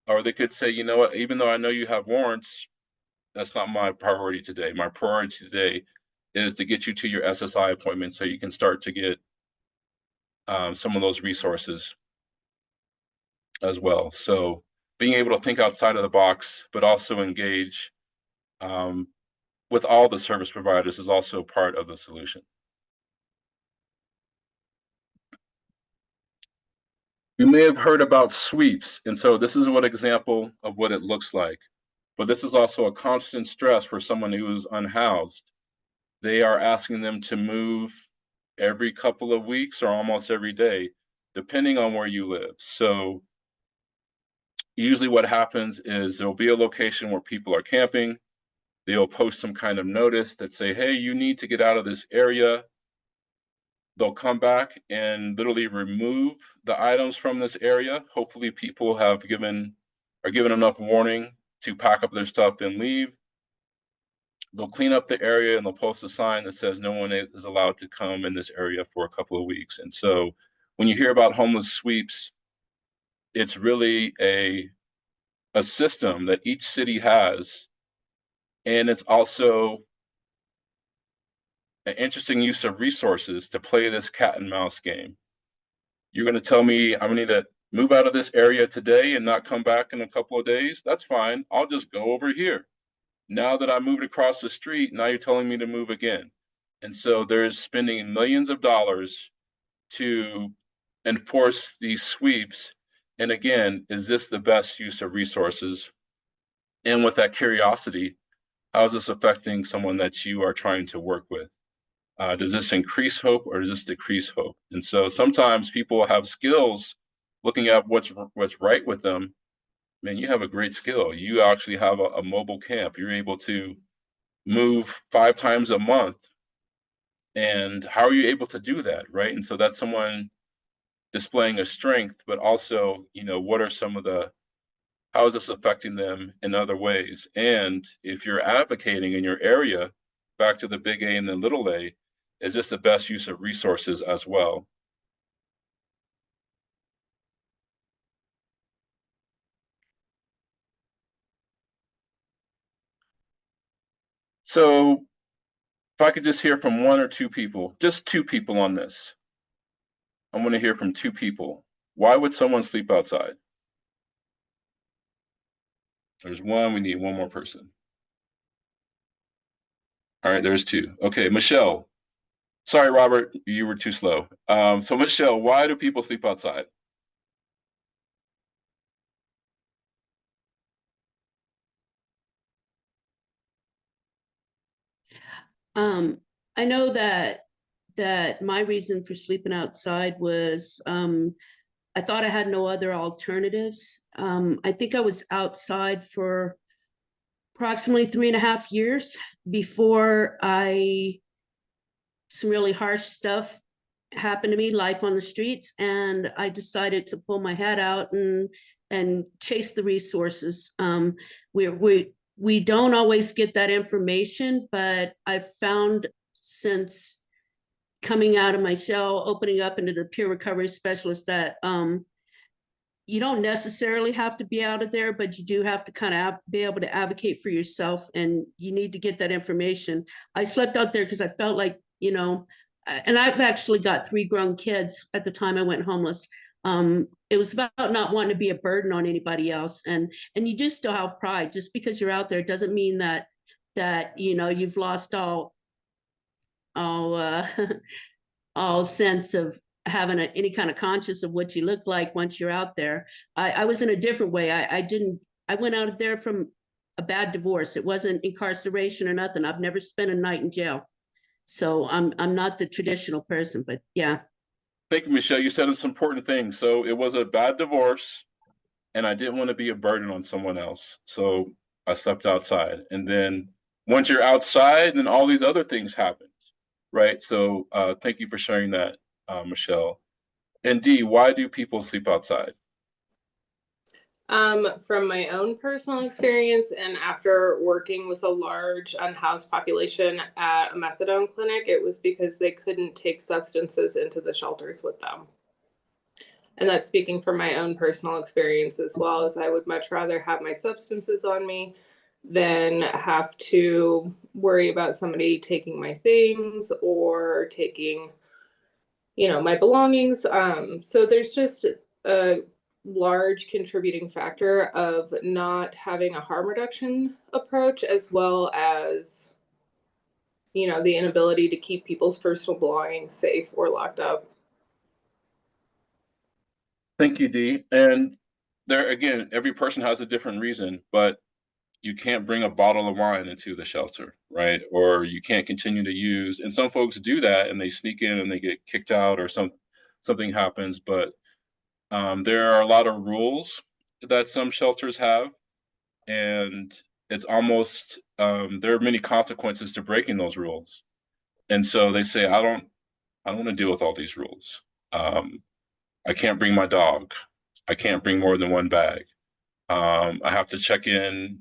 Or they could say, you know what, even though I know you have warrants, that's not my priority today. My priority today is to get you to your SSI appointment so you can start to get some of those resources as well. So being able to think outside of the box, but also engage with all the service providers is also part of the solution. You may have heard about sweeps. And so this is one example of what it looks like. But this is also a constant stress for someone who is unhoused. They are asking them to move every couple of weeks or almost every day, depending on where you live. So usually what happens is there'll be a location where people are camping. They'll post some kind of notice that say, hey, you need to get out of this area. They'll come back and literally remove the items from this area. Hopefully people are given enough warning to pack up their stuff and leave. They'll clean up the area and they'll post a sign that says no one is allowed to come in this area for a couple of weeks. And so when you hear about homeless sweeps, it's really a system that each city has. And it's also an interesting use of resources to play this cat and mouse game. You're going to tell me I'm going to need to move out of this area today and not come back in a couple of days? That's fine. I'll just go over here. Now that I moved across the street, now you're telling me to move again. And so there's spending millions of dollars to enforce these sweeps. And again, is this the best use of resources? And with that curiosity, how is this affecting someone that you are trying to work with? Does this increase hope or does this decrease hope? And so sometimes people have skills looking at what's right with them. Man, you have a great skill. You actually have a mobile camp. You're able to move 5 times a month. And how are you able to do that, right? And so that's someone displaying a strength, but also, you know, what are some of the, how is this affecting them in other ways? And if you're advocating in your area, back to the big A and the little a, is this the best use of resources as well? So if I could just hear from 1 or 2 people, just 2 people on this. I want to hear from 2 people. Why would someone sleep outside? There's 1, we need 1 more person. All right, there's 2. Okay, Michelle. Sorry, Robert, you were too slow. So Michelle, why do people sleep outside? I know that my reason for sleeping outside was I thought I had no other alternatives. I think I was outside for approximately 3.5 years before some really harsh stuff happened to me, life on the streets, and I decided to pull my head out and chase the resources. We don't always get that information, but I've found since coming out of my shell, opening up into the peer recovery specialist, that you don't necessarily have to be out of there, but you do have to kind of be able to advocate for yourself, and you need to get that information. I slept out there because I felt like, and I've actually got 3 grown kids at the time I went homeless. It was about not wanting to be a burden on anybody else, and you do still have pride. Just because you're out there doesn't mean that you've lost all uh, all sense of having any kind of conscious of what you look like once you're out there. I was in a different way. I went out there from a bad divorce. It wasn't incarceration or nothing. I've never spent a night in jail. So I'm not the traditional person, but yeah. Thank you, Michelle. You said some important things. So it was a bad divorce, and I didn't want to be a burden on someone else. So I slept outside. And then once you're outside, then all these other things happen, right? So thank you for sharing that, Michelle. And Dee, why do people sleep outside? From my own personal experience and after working with a large unhoused population at a methadone clinic, it was because they couldn't take substances into the shelters with them. And that's speaking from my own personal experience as well, as I would much rather have my substances on me than have to worry about somebody taking my things or taking, my belongings. So there's just a large contributing factor of not having a harm reduction approach, as well as, the inability to keep people's personal belongings safe or locked up. Thank you, Dee. And there, again, every person has a different reason, but you can't bring a bottle of wine into the shelter, right? Or you can't continue to use, and some folks do that and they sneak in and they get kicked out or something happens. But there are a lot of rules that some shelters have, and it's almost there are many consequences to breaking those rules. And so they say, I don't want to deal with all these rules. I can't bring my dog. I can't bring more than one bag. I have to check in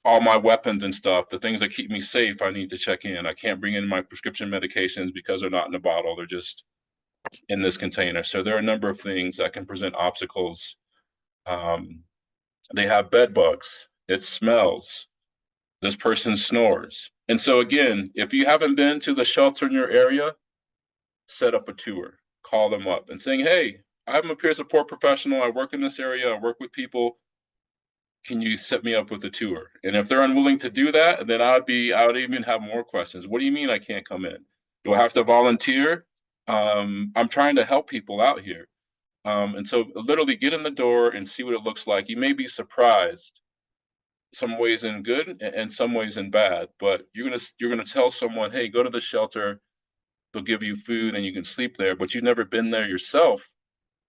all my weapons and stuff, the things that keep me safe, I need to check in. I can't bring in my prescription medications because they're not in a bottle. They're just in this container. So there are a number of things that can present obstacles. They have bed bugs. It smells. This person snores. And so again, if you haven't been to the shelter in your area, set up a tour, call them up and saying, hey, I'm a peer support professional. I work in this area. I work with people. Can you set me up with a tour? And if they're unwilling to do that, then I would even have more questions. What do you mean I can't come in? Do I have to volunteer? I'm trying to help people out here. And so literally get in the door and see what it looks like. You may be surprised, some ways in good and some ways in bad, but you're gonna tell someone, hey, go to the shelter, they'll give you food and you can sleep there, but you've never been there yourself.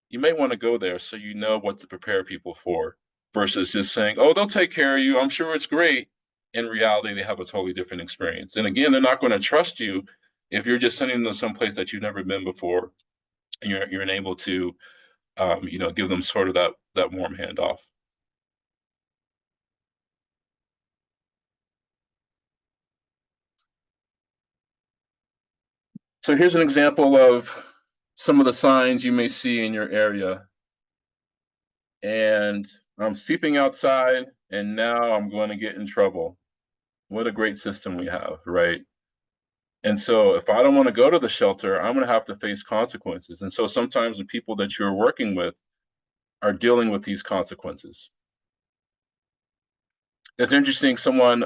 You may want to go there so you know what to prepare people for, versus just saying, oh, they'll take care of you, I'm sure it's great. In reality, they have a totally different experience. And again, they're not going to trust you if you're just sending them someplace that you've never been before, and you're unable to give them sort of that warm handoff. So here's an example of some of the signs you may see in your area. And I'm sleeping outside, and now I'm going to get in trouble. What a great system we have, right? And so if I don't want to go to the shelter, I'm going to have to face consequences. And so sometimes the people that you're working with are dealing with these consequences. It's interesting, someone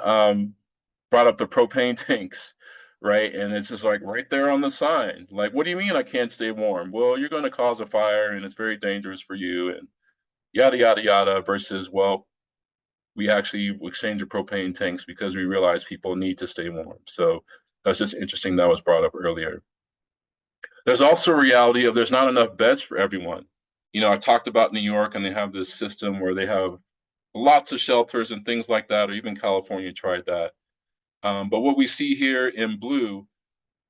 brought up the propane tanks, right? And it's just like right there on the sign. Like, what do you mean I can't stay warm? Well, you're going to cause a fire and it's very dangerous for you, and yada, yada, yada, versus, well, we actually exchange the propane tanks because we realize people need to stay warm. So that's just interesting that was brought up earlier. There's also a reality of there's not enough beds for everyone. I talked about New York, and they have this system where they have lots of shelters and things like that, or even California tried that. But what we see here in blue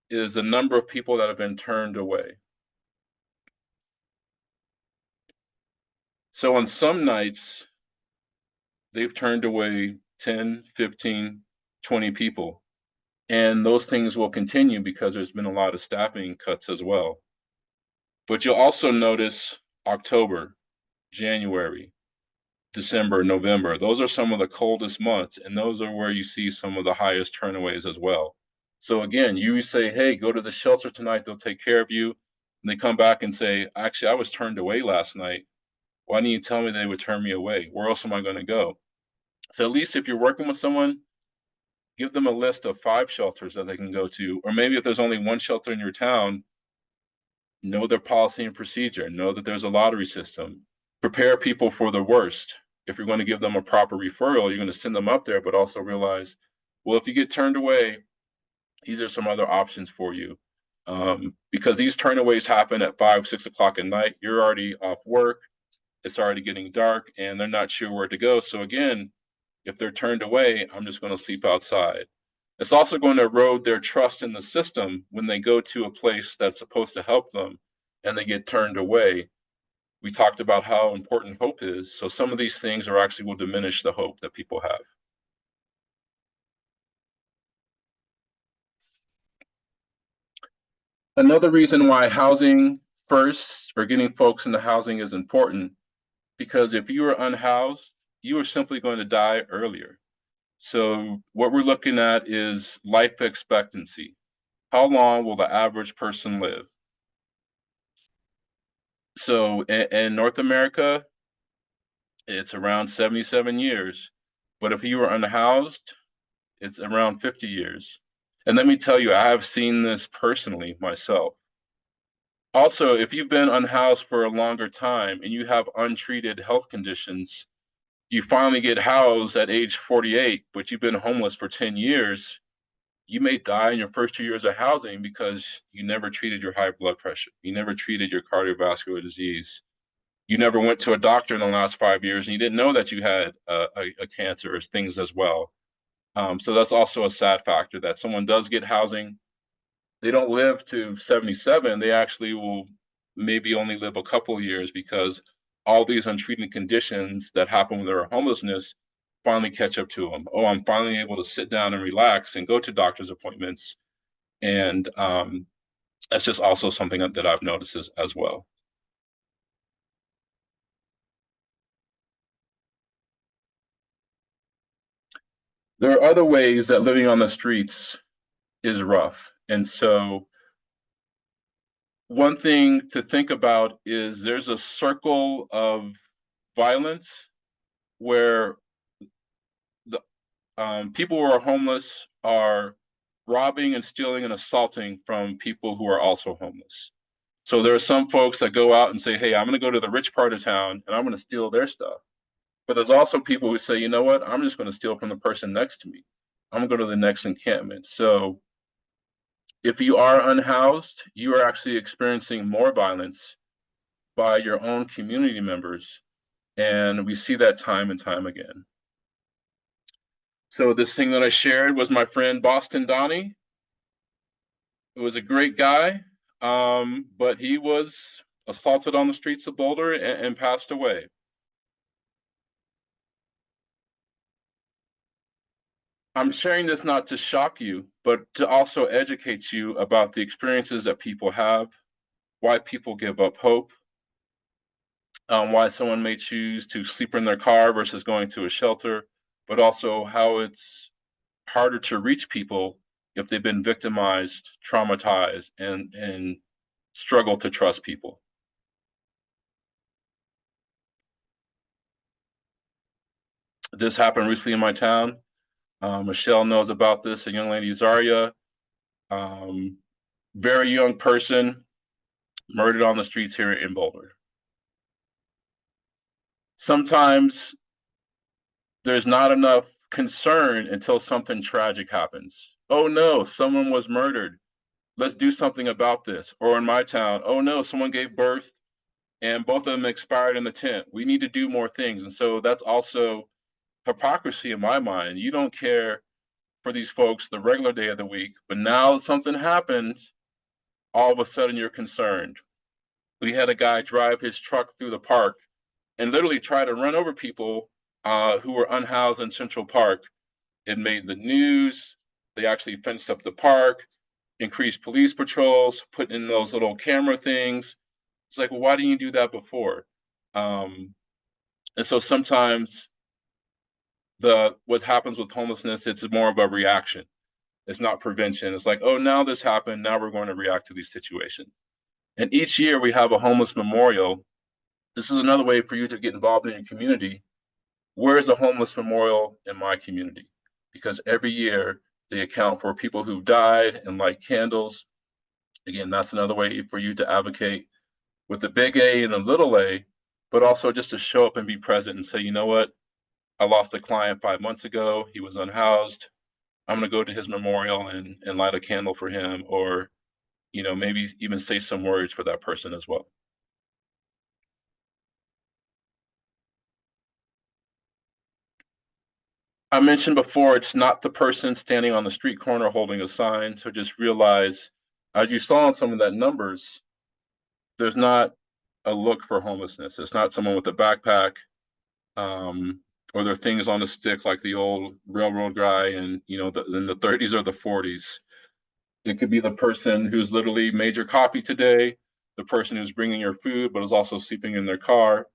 is the number of people that have been turned away. So on some nights, they've turned away 10, 15, 20 people. And those things will continue because there's been a lot of staffing cuts as well. But you'll also notice October, January, December, November. Those are some of the coldest months, and those are where you see some of the highest turnaways as well. So again, you say, hey, go to the shelter tonight, they'll take care of you. And they come back and say, actually, I was turned away last night. Why didn't you tell me they would turn me away? Where else am I going to go? So at least if you're working with someone, give them a list of 5 shelters that they can go to. Or maybe if there's only one shelter in your town, know their policy and procedure, know that there's a lottery system. Prepare people for the worst. If you're going to give them a proper referral, you're going to send them up there, but also realize, well, if you get turned away, these are some other options for you. Because these turnaways happen at 5, 6 o'clock at night. You're already off work. It's already getting dark and they're not sure where to go. So again, if they're turned away, I'm just going to sleep outside. It's also going to erode their trust in the system when they go to a place that's supposed to help them and they get turned away. We talked about how important hope is. So some of these things are actually will diminish the hope that people have. Another reason why housing first, or getting folks into housing, is important, because if you are unhoused, you are simply going to die earlier. So what we're looking at is life expectancy. How long will the average person live? So in North America, it's around 77 years. But if you are unhoused, it's around 50 years. And let me tell you, I have seen this personally myself. Also, if you've been unhoused for a longer time and you have untreated health conditions, you finally get housed at age 48, but you've been homeless for 10 years, you may die in your first 2 years of housing because you never treated your high blood pressure. You never treated your cardiovascular disease. You never went to a doctor in the last 5 years and you didn't know that you had a cancer or things as well. So that's also a sad factor, that someone does get housing. They don't live to 77. They actually will maybe only live a couple of years because all these untreated conditions that happen when they're homelessness finally catch up to them. Oh, I'm finally able to sit down and relax and go to doctor's appointments. And that's just also something that I've noticed as well. There are other ways that living on the streets is rough. And so one thing to think about is there's a circle of violence where the people who are homeless are robbing and stealing and assaulting from people who are also homeless. So there are some folks that go out and say, hey, I'm going to go to the rich part of town and I'm going to steal their stuff. But there's also people who say, you know what, I'm just going to steal from the person next to me. I'm going to go to the next encampment. So if you are unhoused, you are actually experiencing more violence by your own community members. And we see that time and time again. So this thing that I shared was my friend Boston Donnie. It was a great guy, but he was assaulted on the streets of Boulder and passed away. I'm sharing this not to shock you, but to also educate you about the experiences that people have, why people give up hope, why someone may choose to sleep in their car versus going to a shelter, but also how it's harder to reach people if they've been victimized, traumatized, and struggle to trust people. This happened recently in my town. Michelle knows about this, a young lady, Zaria, very young person, murdered on the streets here in Boulder. Sometimes there's not enough concern until something tragic happens. Oh no, someone was murdered. Let's do something about this. Or in my town, oh no, someone gave birth and both of them expired in the tent. We need to do more things. And so that's also hypocrisy in my mind. You don't care for these folks the regular day of the week, but now something happens, all of a sudden you're concerned. We had a guy drive his truck through the park and literally try to run over people who were unhoused in Central Park. It made the news. They actually fenced up the park, increased police patrols, put in those little camera things. It's like, well, why didn't you do that before? And so sometimes what happens with homelessness, it's more of a reaction. It's not prevention. It's like, oh, now this happened. Now we're going to react to these situations. And each year we have a homeless memorial. This is another way for you to get involved in your community. Where's a homeless memorial in my community? Because every year they account for people who've died and light candles. Again, that's another way for you to advocate with the big A and the little a, but also just to show up and be present and say, you know what? I lost a client 5 months ago. He was unhoused. I'm going to go to his memorial and light a candle for him, or, maybe even say some words for that person as well. I mentioned before, it's not the person standing on the street corner holding a sign. So just realize, as you saw in some of that numbers, there's not a look for homelessness. It's not someone with a backpack, or there are things on a stick like the old railroad guy in the 30s or the 40s. It could be the person who's literally made your coffee today, the person who's bringing your food but is also sleeping in their car.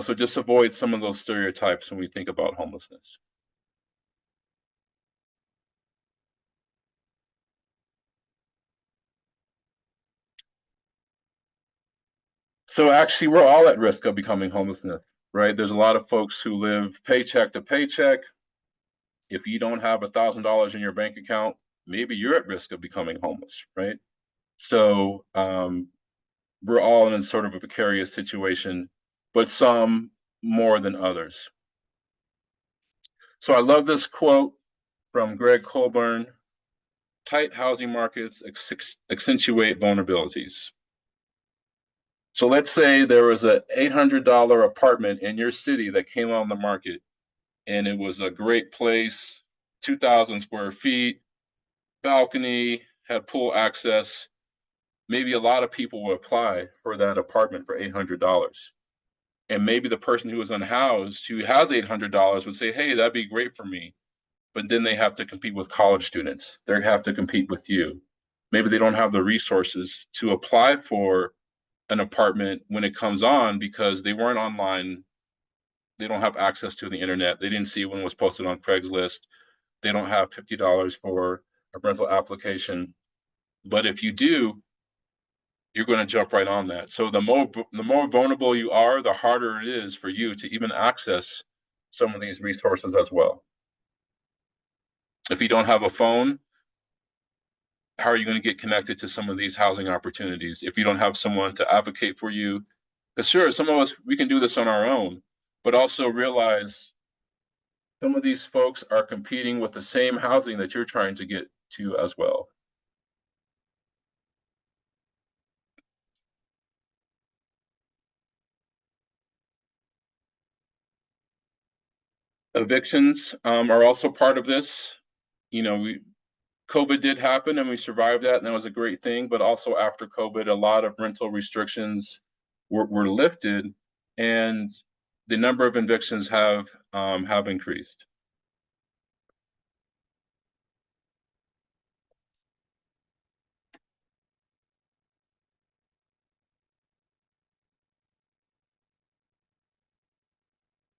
So just avoid some of those stereotypes when we think about homelessness. So actually, we're all at risk of becoming homelessness, right? There's a lot of folks who live paycheck to paycheck. If you don't have $1,000 in your bank account, maybe you're at risk of becoming homeless, right? So we're all in sort of a precarious situation, but some more than others. So I love this quote from Greg Colburn: tight housing markets accentuate vulnerabilities. So let's say there was an $800 apartment in your city that came on the market, and it was a great place, 2,000 square feet, balcony, had pool access. Maybe a lot of people will apply for that apartment for $800. And maybe the person who is unhoused, who has $800, would say, hey, that'd be great for me. But then they have to compete with college students. They have to compete with you. Maybe they don't have the resources to apply for an apartment when it comes on because they weren't online. They don't have access to the internet. They didn't see when it was posted on Craigslist. They don't have $50 for a rental application. But if you do, you're going to jump right on that. So the more vulnerable you are, the harder it is for you to even access some of these resources as well. If you don't have a phone, how are you going to get connected to some of these housing opportunities if you don't have someone to advocate for you? Because sure, some of us, we can do this on our own, but also realize some of these folks are competing with the same housing that you're trying to get to as well. Evictions are also part of this. COVID did happen and we survived that, and that was a great thing. But also after COVID, a lot of rental restrictions were lifted, and the number of evictions have increased.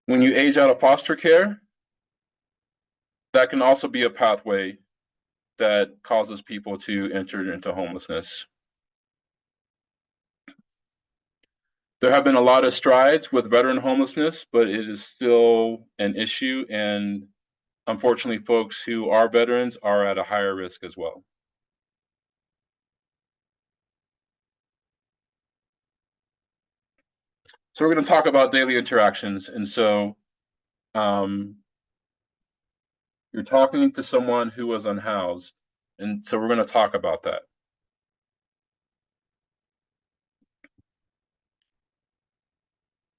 When you age out of foster care, that can also be a pathway that causes people to enter into homelessness. There have been a lot of strides with veteran homelessness, but it is still an issue. And unfortunately, folks who are veterans are at a higher risk as well. So we're going to talk about daily interactions. And so you're talking to someone who was unhoused. And so we're going to talk about that.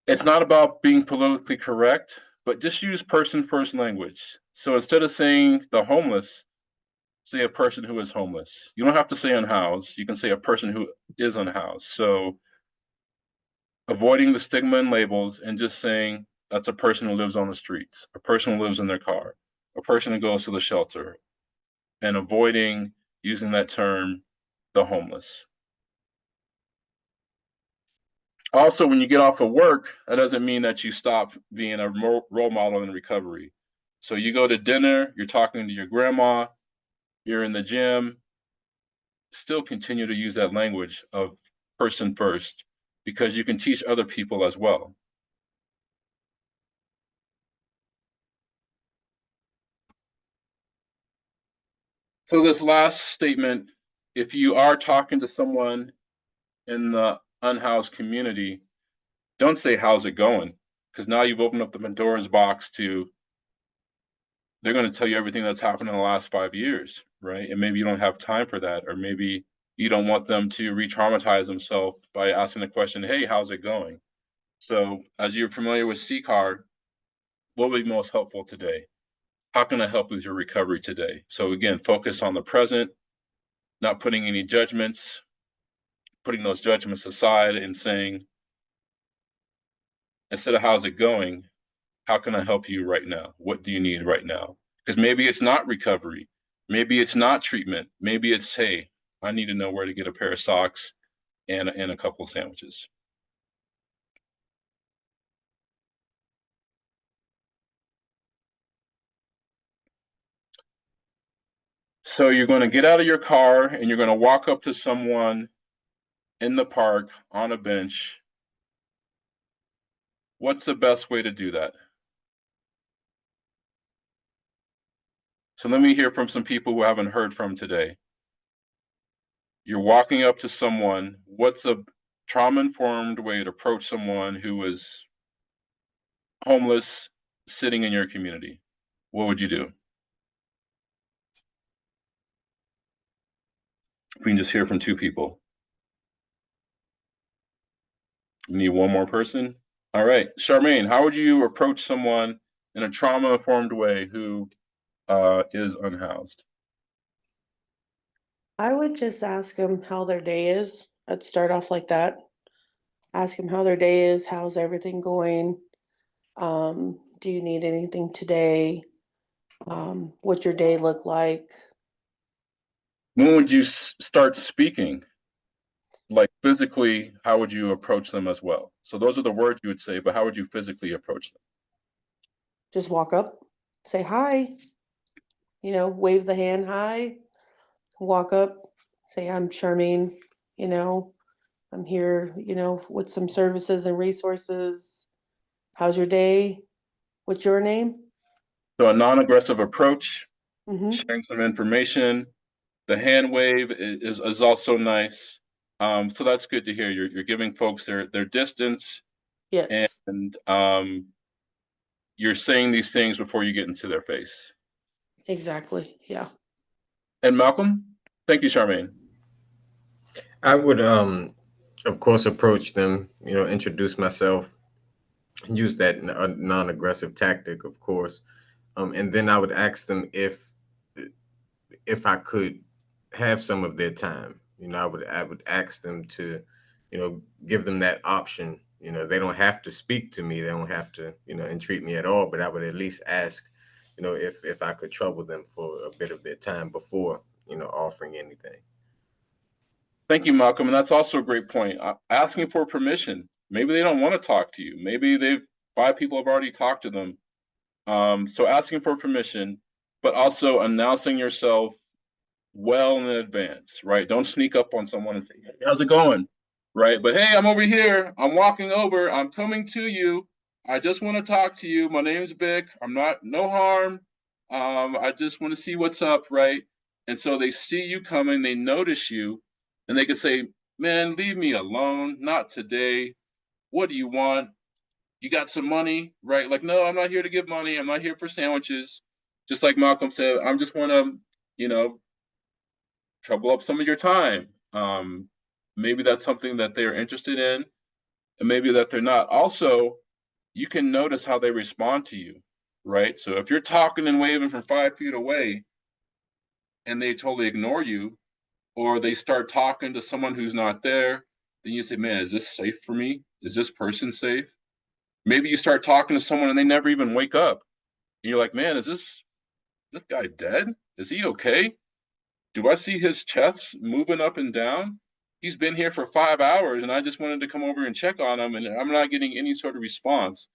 It's not about being politically correct, but just use person first language. So instead of saying the homeless, say a person who is homeless. You don't have to say unhoused. You can say a person who is unhoused. So avoiding the stigma and labels and just saying that's a person who lives on the streets, a person who lives in their car, a person who goes to the shelter, and avoiding using that term, the homeless. Also, when you get off of work, that doesn't mean that you stop being a role model in recovery. So you go to dinner, you're talking to your grandma, you're in the gym, still continue to use that language of person first because you can teach other people as well. So this last statement, if you are talking to someone in the unhoused community, don't say, how's it going? Because now you've opened up the Pandora's box to, they're going to tell you everything that's happened in the last 5 years, right? And maybe you don't have time for that, or maybe you don't want them to re-traumatize themselves by asking the question, hey, how's it going? So as you're familiar with CCAR, what would be most helpful today? How can I help with your recovery today? So again, focus on the present, not putting any judgments, putting those judgments aside and saying, instead of how's it going, how can I help you right now? What do you need right now? Because maybe it's not recovery. Maybe it's not treatment. Maybe it's, hey, I need to know where to get a pair of socks and a couple of sandwiches. So you're going to get out of your car and you're going to walk up to someone in the park on a bench. What's the best way to do that? So let me hear from some people who haven't heard from today. You're walking up to someone. What's a trauma-informed way to approach someone who is homeless sitting in your community? What would you do? We can just hear from 2 people. We need one more person. All right, Charmaine, how would you approach someone in a trauma-informed way who is unhoused? I would just ask them how their day is. I'd start off like that. Ask them how their day is. How's everything going? Do you need anything today? What's your day look like? When would you start speaking? Like physically, how would you approach them as well? So those are the words you would say, but how would you physically approach them? Just walk up, say hi, wave the hand hi, walk up, say, I'm Charmaine, I'm here, with some services and resources. How's your day? What's your name? So a non-aggressive approach, Mm-hmm. sharing some information. The hand wave is also nice. So that's good to hear. You're giving folks their distance, Yes. and you're saying these things before you get into their face. Exactly. Yeah. And Malcolm, thank you, Charmaine. I would, of course, approach them, introduce myself, and use that non-aggressive tactic, of course. And then I would ask them if I could have some of their time. I would ask them to, give them that option. They don't have to speak to me. They don't have to, entreat me at all. But I would at least ask, if I could trouble them for a bit of their time before, offering anything. Thank you, Malcolm. And that's also a great point. Asking for permission. Maybe they don't want to talk to you. Maybe 5 people have already talked to them. So asking for permission, but also announcing yourself well in advance, right? Don't sneak up on someone and say, hey, how's it going? Right? But hey, I'm over here. I'm walking over. I'm coming to you. I just want to talk to you. My name's Vic. I'm not, no harm. I just want to see what's up, right? And so they see you coming, they notice you, and they can say, man, leave me alone. Not today. What do you want? You got some money, right? Like, no, I'm not here to give money. I'm not here for sandwiches. Just like Malcolm said, I just want to, trouble up some of your time. Maybe that's something that they're interested in. and maybe that they're not. Also, you can notice how they respond to you, right? So if you're talking and waving from 5 feet away and they totally ignore you, or they start talking to someone who's not there, then you say, man, is this safe for me? Is this person safe? Maybe you start talking to someone and they never even wake up. And you're like, man, is this guy dead? Is he okay? Do I see his chest moving up and down? He's been here for 5 hours and I just wanted to come over and check on him and I'm not getting any sort of response.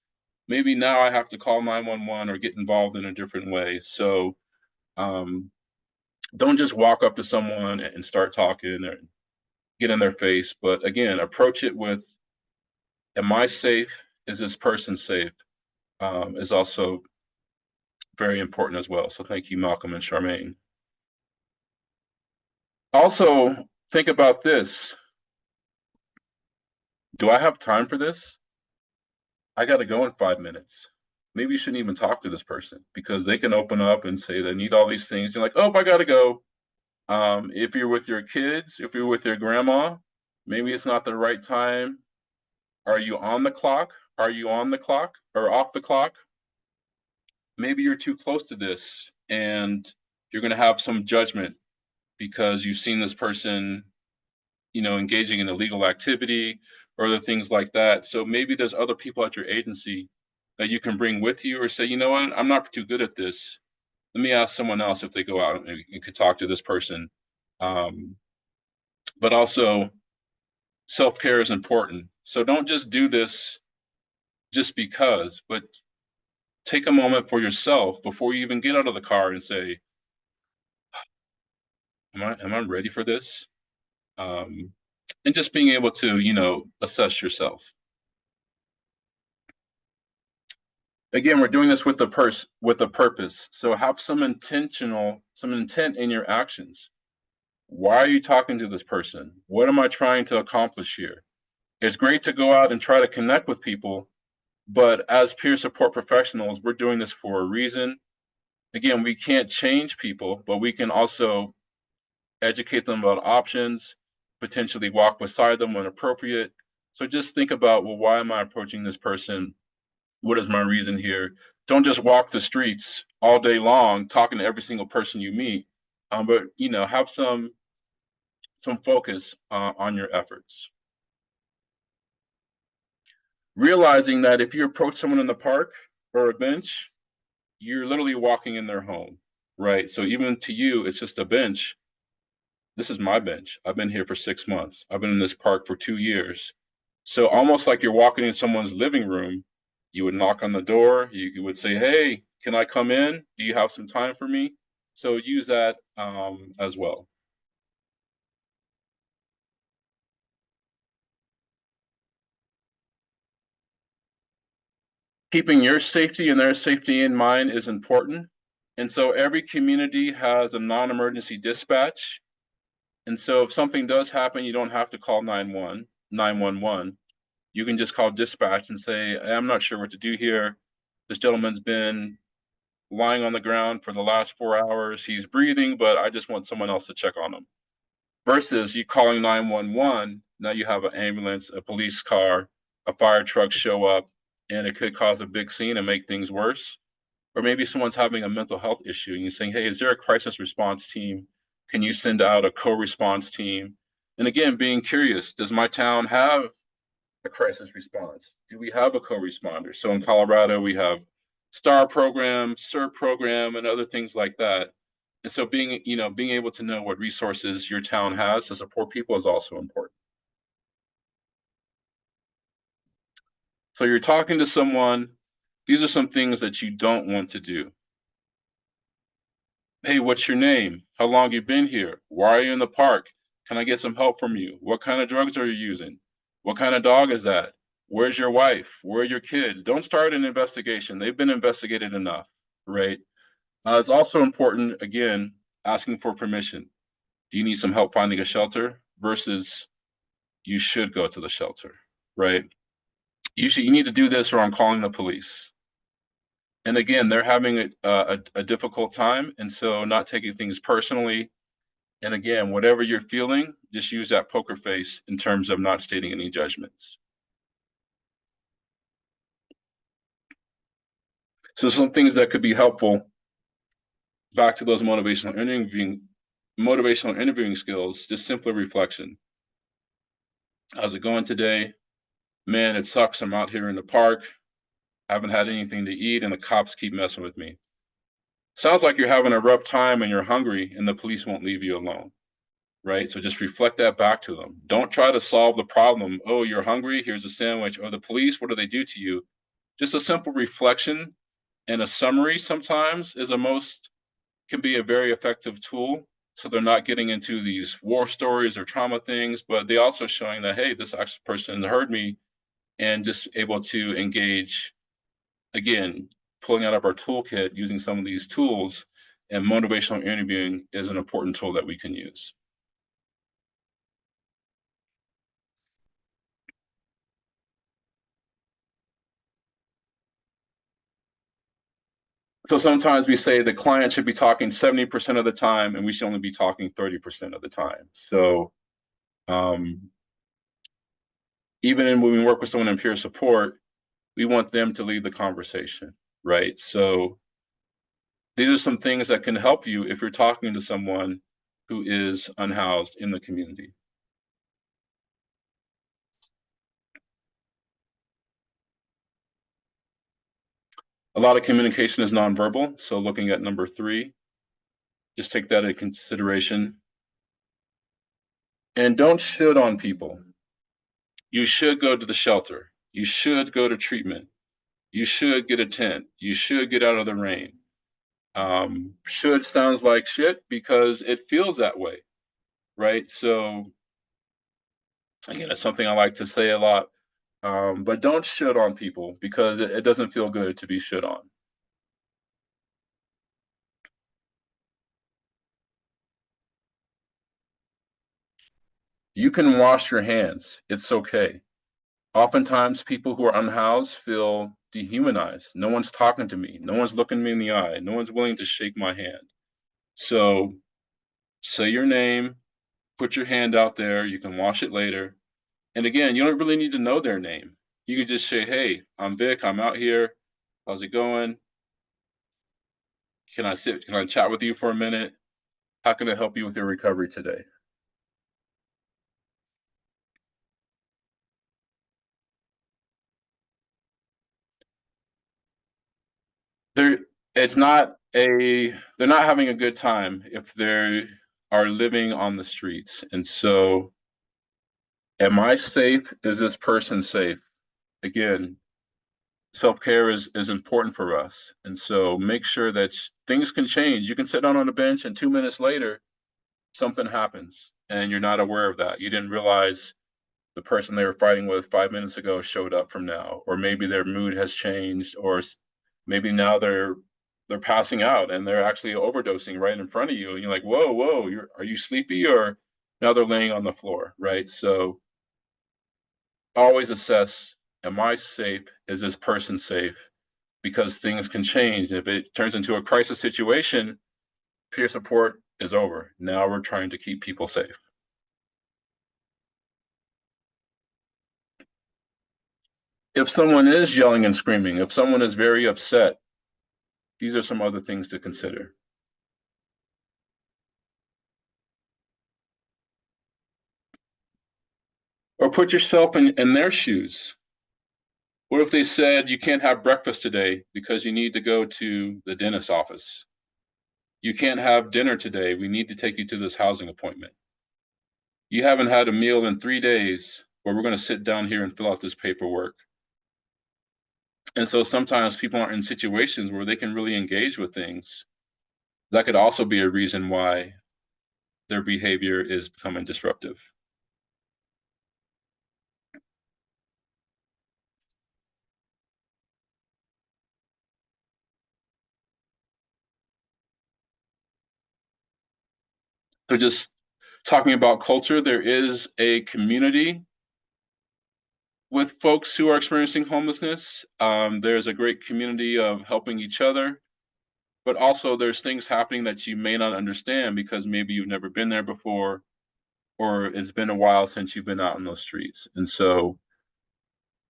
Maybe now I have to call 911 or get involved in a different way. So don't just walk up to someone and start talking or get in their face. But again, approach it with, am I safe? Is this person safe? Is also very important as well. So thank you, Malcolm and Charmaine. Also, think about this. Do I have time for this? I got to go in 5 minutes. Maybe you shouldn't even talk to this person because they can open up and say they need all these things. You're like, oh, I got to go. If you're with your kids, if you're with your grandma, maybe it's not the right time. Are you on the clock? Are you on the clock or off the clock? Maybe you're too close to this and you're going to have some judgment because you've seen this person, engaging in illegal activity or other things like that. So maybe there's other people at your agency that you can bring with you or say, you know what, I'm not too good at this. Let me ask someone else if they go out and you could talk to this person. But also, self-care is important. So don't just do this just because, but take a moment for yourself before you even get out of the car and say, am I ready for this? And just being able to, assess yourself. Again, we're doing this with a purpose. So have some intent in your actions. Why are you talking to this person? What am I trying to accomplish here? It's great to go out and try to connect with people, but as peer support professionals, we're doing this for a reason. Again, we can't change people, but we can also educate them about options, potentially walk beside them when appropriate. So just think about, well, why am I approaching this person? What is my reason here? Don't just walk the streets all day long talking to every single person you meet, but have some focus on your efforts. Realizing that if you approach someone in the park or a bench, you're literally walking in their home, right? So even to you, it's just a bench. This is my bench. I've been here for 6 months. I've been in this park for 2 years. So almost like you're walking in someone's living room, you would knock on the door. You would say, hey, can I come in? Do you have some time for me? So use that as well. Keeping your safety and their safety in mind is important. And so every community has a non-emergency dispatch. And so if something does happen, you don't have to call 911. You can just call dispatch and say, I'm not sure what to do here. This gentleman's been lying on the ground for the last 4 hours. He's breathing, but I just want someone else to check on him. Versus you calling 911, now you have an ambulance, a police car, a fire truck show up, and it could cause a big scene and make things worse. Or maybe someone's having a mental health issue and you're saying, hey, is there a crisis response team? Can you send out a co-response team? And again, being curious, does my town have a crisis response? Do we have a co-responder? So in Colorado, we have STAR program, CERT program, and other things like that. And so being able to know what resources your town has to support people is also important. So you're talking to someone, these are some things that you don't want to do. Hey, what's your name? How long you been here? Why are you in the park? Can I get some help from you? What kind of drugs are you using? What kind of dog is that? Where's your wife? Where are your kids? Don't start an investigation. They've been investigated enough, right? It's also important, again, asking for permission. Do you need some help finding a shelter versus you should go to the shelter, right? You need to do this or I'm calling the police. And again, they're having a difficult time. And so not taking things personally. And again, whatever you're feeling, just use that poker face in terms of not stating any judgments. So some things that could be helpful, back to those motivational interviewing skills, just simple reflection. How's it going today? Man, it sucks. I'm out here in the park. I haven't had anything to eat, and the cops keep messing with me. Sounds like you're having a rough time and you're hungry, and the police won't leave you alone, right? So just reflect that back to them. Don't try to solve the problem. Oh, you're hungry. Here's a sandwich. Or the police, what do they do to you? Just a simple reflection and a summary sometimes can be a very effective tool. So they're not getting into these war stories or trauma things, but they also showing that, hey, this actual person heard me, and just able to engage, again, pulling out of our toolkit, using some of these tools, and motivational interviewing is an important tool that we can use. So sometimes we say the client should be talking 70% of the time, and we should only be talking 30% of the time. So even when we work with someone in peer support, we want them to lead the conversation, right? So these are some things that can help you if you're talking to someone who is unhoused in the community. A lot of communication is nonverbal. So looking at number 3, just take that into consideration. And don't shit on people. You should go to the shelter. You should go to treatment. You should get a tent. You should get out of the rain. Should sounds like shit because it feels that way, right? So again, it's something I like to say a lot. But don't shit on people because it doesn't feel good to be shit on. You can wash your hands. It's okay. Oftentimes, people who are unhoused feel dehumanized. No one's talking to me. No one's looking me in the eye. No one's willing to shake my hand. So say your name, put your hand out there. You can wash it later. And again, you don't really need to know their name. You can just say, hey, I'm Vic. I'm out here. How's it going? Can I chat with you for a minute? How can I help you with your recovery today? They're not having a good time if they are living on the streets. And so, am I safe? Is this person safe? Again, self-care is important for us. And so make sure that things can change. You can sit down on a bench and 2 minutes later, something happens and you're not aware of that. You didn't realize the person they were fighting with 5 minutes ago showed up from now, or maybe their mood has changed, or maybe now they're passing out and they're actually overdosing right in front of you, and you're like, whoa, are you sleepy? Or now they're laying on the floor, right? So always assess, am I safe? Is this person safe? Because things can change. If it turns into a crisis situation, peer support is over. Now we're trying to keep people safe. If someone is yelling and screaming, if someone is very upset, these are some other things to consider. Or put yourself in their shoes. What if they said you can't have breakfast today because you need to go to the dentist's office? You can't have dinner today. We need to take you to this housing appointment. You haven't had a meal in 3 days, but we're going to sit down here and fill out this paperwork. And so sometimes people aren't in situations where they can really engage with things. That could also be a reason why their behavior is becoming disruptive. So just talking about culture, there is a community with folks who are experiencing homelessness. There's a great community of helping each other, but also there's things happening that you may not understand because maybe you've never been there before, or it's been a while since you've been out in those streets. And so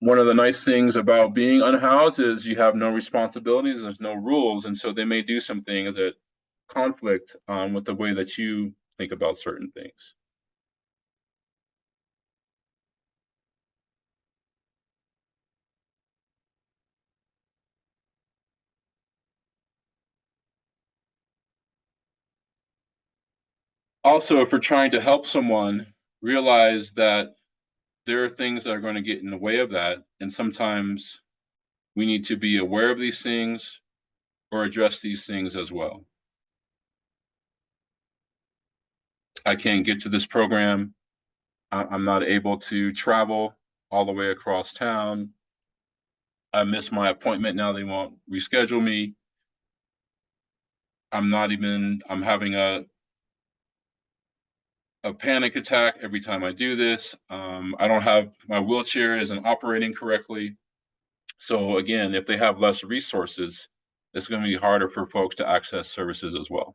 one of the nice things about being unhoused is you have no responsibilities, there's no rules, and so they may do some things that conflict with the way that you think about certain things. Also, if we're trying to help someone, realize that there are things that are going to get in the way of that, and sometimes we need to be aware of these things or address these things as well. I can't get to this program. I'm not able to travel all the way across town. I missed my appointment. Now they won't reschedule me. I'm having a panic attack every time I do this. I don't have, my wheelchair isn't operating correctly. So again, if they have less resources, it's going to be harder for folks to access services as well.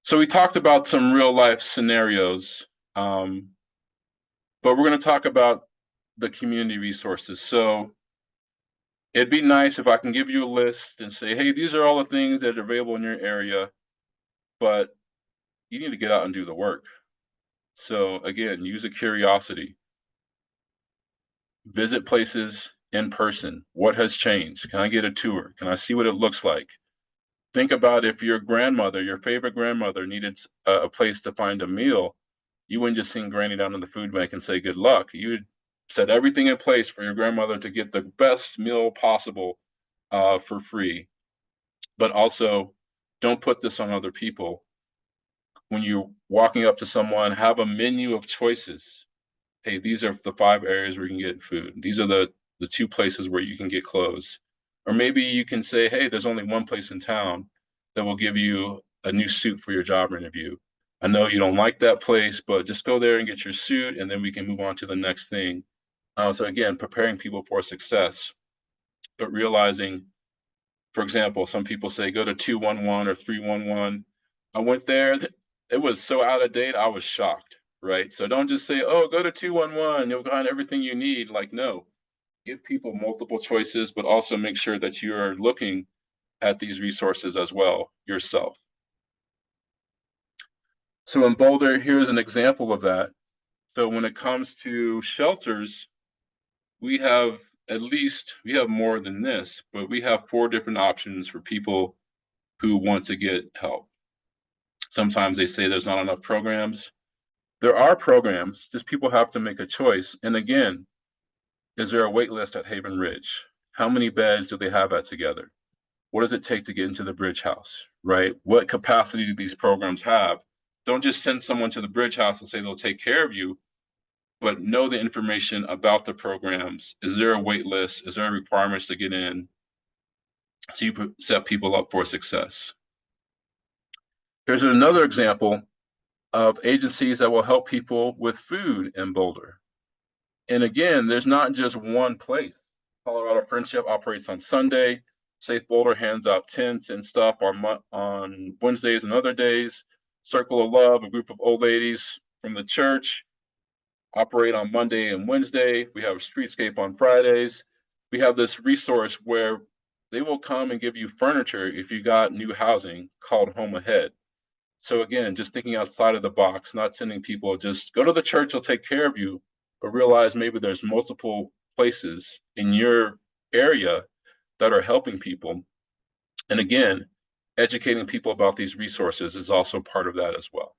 So we talked about some real life scenarios, but we're going to talk about the community resources. So it'd be nice if I can give you a list and say, hey, these are all the things that are available in your area, but you need to get out and do the work. So again, use a curiosity. Visit places in person. What has changed? Can I get a tour? Can I see what it looks like? Think about if your grandmother, your favorite grandmother, needed a place to find a meal, you wouldn't just send Granny down to the food bank and say good luck. You would set everything in place for your grandmother to get the best meal possible for free. But also, don't put this on other people. When you're walking up to someone, have a menu of choices. Hey, these are the 5 areas where you can get food. These are the 2 places where you can get clothes. Or maybe you can say, hey, there's only one place in town that will give you a new suit for your job interview. I know you don't like that place, but just go there and get your suit, and then we can move on to the next thing. So again, preparing people for success, but realizing, for example, some people say go to 211 or 311. I went there, it was so out of date, I was shocked, right? So don't just say, oh, go to 211, you'll find everything you need. Like, no, give people multiple choices, but also make sure that you are looking at these resources as well yourself. So in Boulder, here's an example of that. So when it comes to shelters, we have more than this, but we have 4 different options for people who want to get help. Sometimes they say there's not enough programs. There are programs, just people have to make a choice. And again, is there a wait list at Haven Ridge? How many beds do they have at Together? What does it take to get into the Bridge House, right? What capacity do these programs have? Don't just send someone to the Bridge House and say they'll take care of you, but know the information about the programs. Is there a wait list? Is there requirements to get in? So you set people up for success. Here's another example of agencies that will help people with food in Boulder. And again, there's not just one place. Colorado Friendship operates on Sunday. Safe Boulder hands out tents and stuff on Wednesdays and other days. Circle of Love, a group of old ladies from the church, operate on Monday and Wednesday. We have Streetscape on Fridays. We have this resource where they will come and give you furniture if you got new housing called Home Ahead. So again, just thinking outside of the box, not sending people just go to the church, they'll take care of you, but realize maybe there's multiple places in your area that are helping people. And again, educating people about these resources is also part of that as well.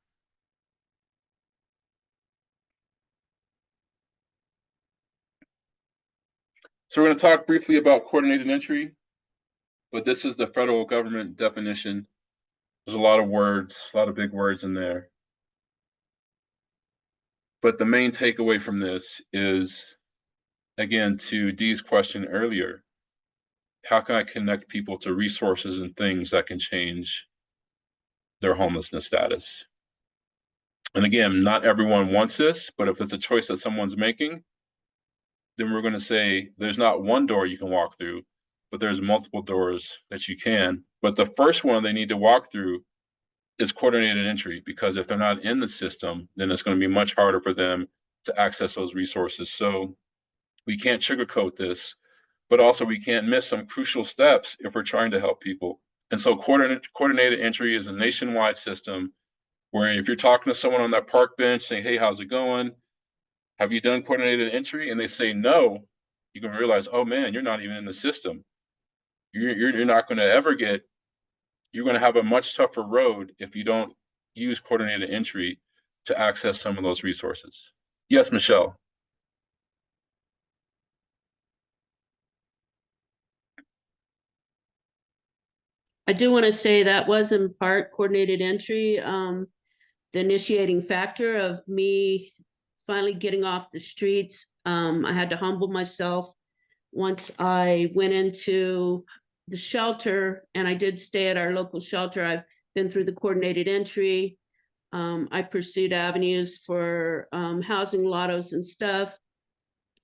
So we're going to talk briefly about coordinated entry, but this is the federal government definition. There's a lot of words, a lot of big words in there. But the main takeaway from this is, again, to Dee's question earlier, how can I connect people to resources and things that can change their homelessness status? And again, not everyone wants this, but if it's a choice that someone's making, then we're going to say there's not one door you can walk through, but there's multiple doors that you can. But the first one they need to walk through is coordinated entry, because if they're not in the system, then it's going to be much harder for them to access those resources. So we can't sugarcoat this, but also we can't miss some crucial steps if we're trying to help people. And so coordinated entry is a nationwide system where if you're talking to someone on that park bench saying, hey, how's it going? Have you done coordinated entry? And they say no, you can realize, oh man, you're not even in the system. You're not going to ever get, you're going to have a much tougher road if you don't use coordinated entry to access some of those resources. Yes, Michelle. I do want to say that was in part coordinated entry, the initiating factor of me finally getting off the streets. I had to humble myself once I went into the shelter, and I did stay at our local shelter. I've been through the coordinated entry. I pursued avenues for housing lottos and stuff.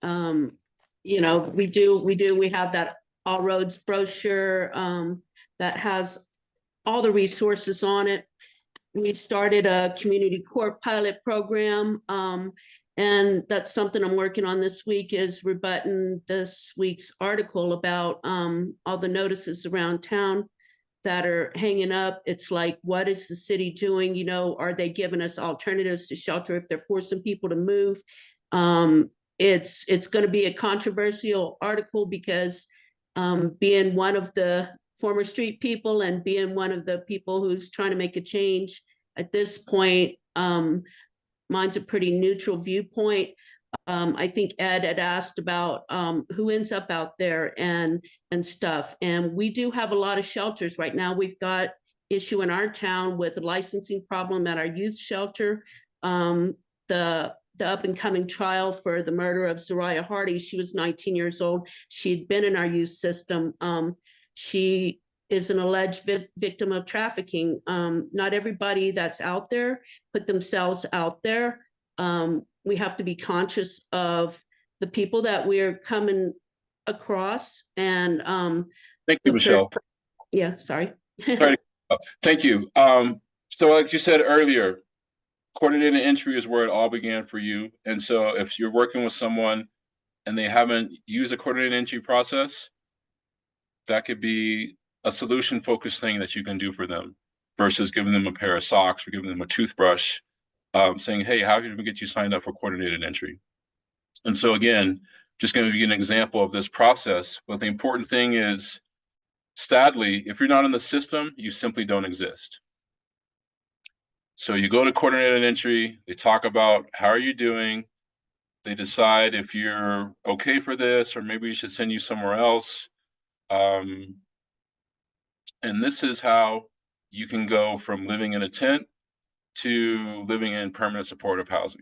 You know, we have that All Roads brochure that has all the resources on it. We started a community court pilot program, and that's something I'm working on this week, is rebutting this week's article about all the notices around town that are hanging up. It's like, what is the city doing? You know, are they giving us alternatives to shelter if they're forcing people to move? It's going to be a controversial article because being one of the former street people and being one of the people who's trying to make a change at this point, mine's a pretty neutral viewpoint. I think Ed had asked about who ends up out there and stuff. And we do have a lot of shelters right now. We've got issue in our town with a licensing problem at our youth shelter. The up and coming trial for the murder of Zariah Hardy, she was 19 years old. She'd been in our youth system. She is an alleged victim of trafficking. Not everybody that's out there put themselves out there. We have to be conscious of the people that we're coming across. And thank you, Michelle. Yeah, sorry. Sorry. Thank you. So like you said earlier, coordinated entry is where it all began for you. And so if you're working with someone and they haven't used a coordinated entry process, that could be a solution focused thing that you can do for them versus giving them a pair of socks or giving them a toothbrush, saying, hey, how can we get you signed up for coordinated entry? And so again, just going to give you an example of this process. But the important thing is, sadly, if you're not in the system, you simply don't exist. So you go to coordinated entry, they talk about how are you doing, they decide if you're okay for this, or maybe we should send you somewhere else. And this is how you can go from living in a tent to living in permanent supportive housing.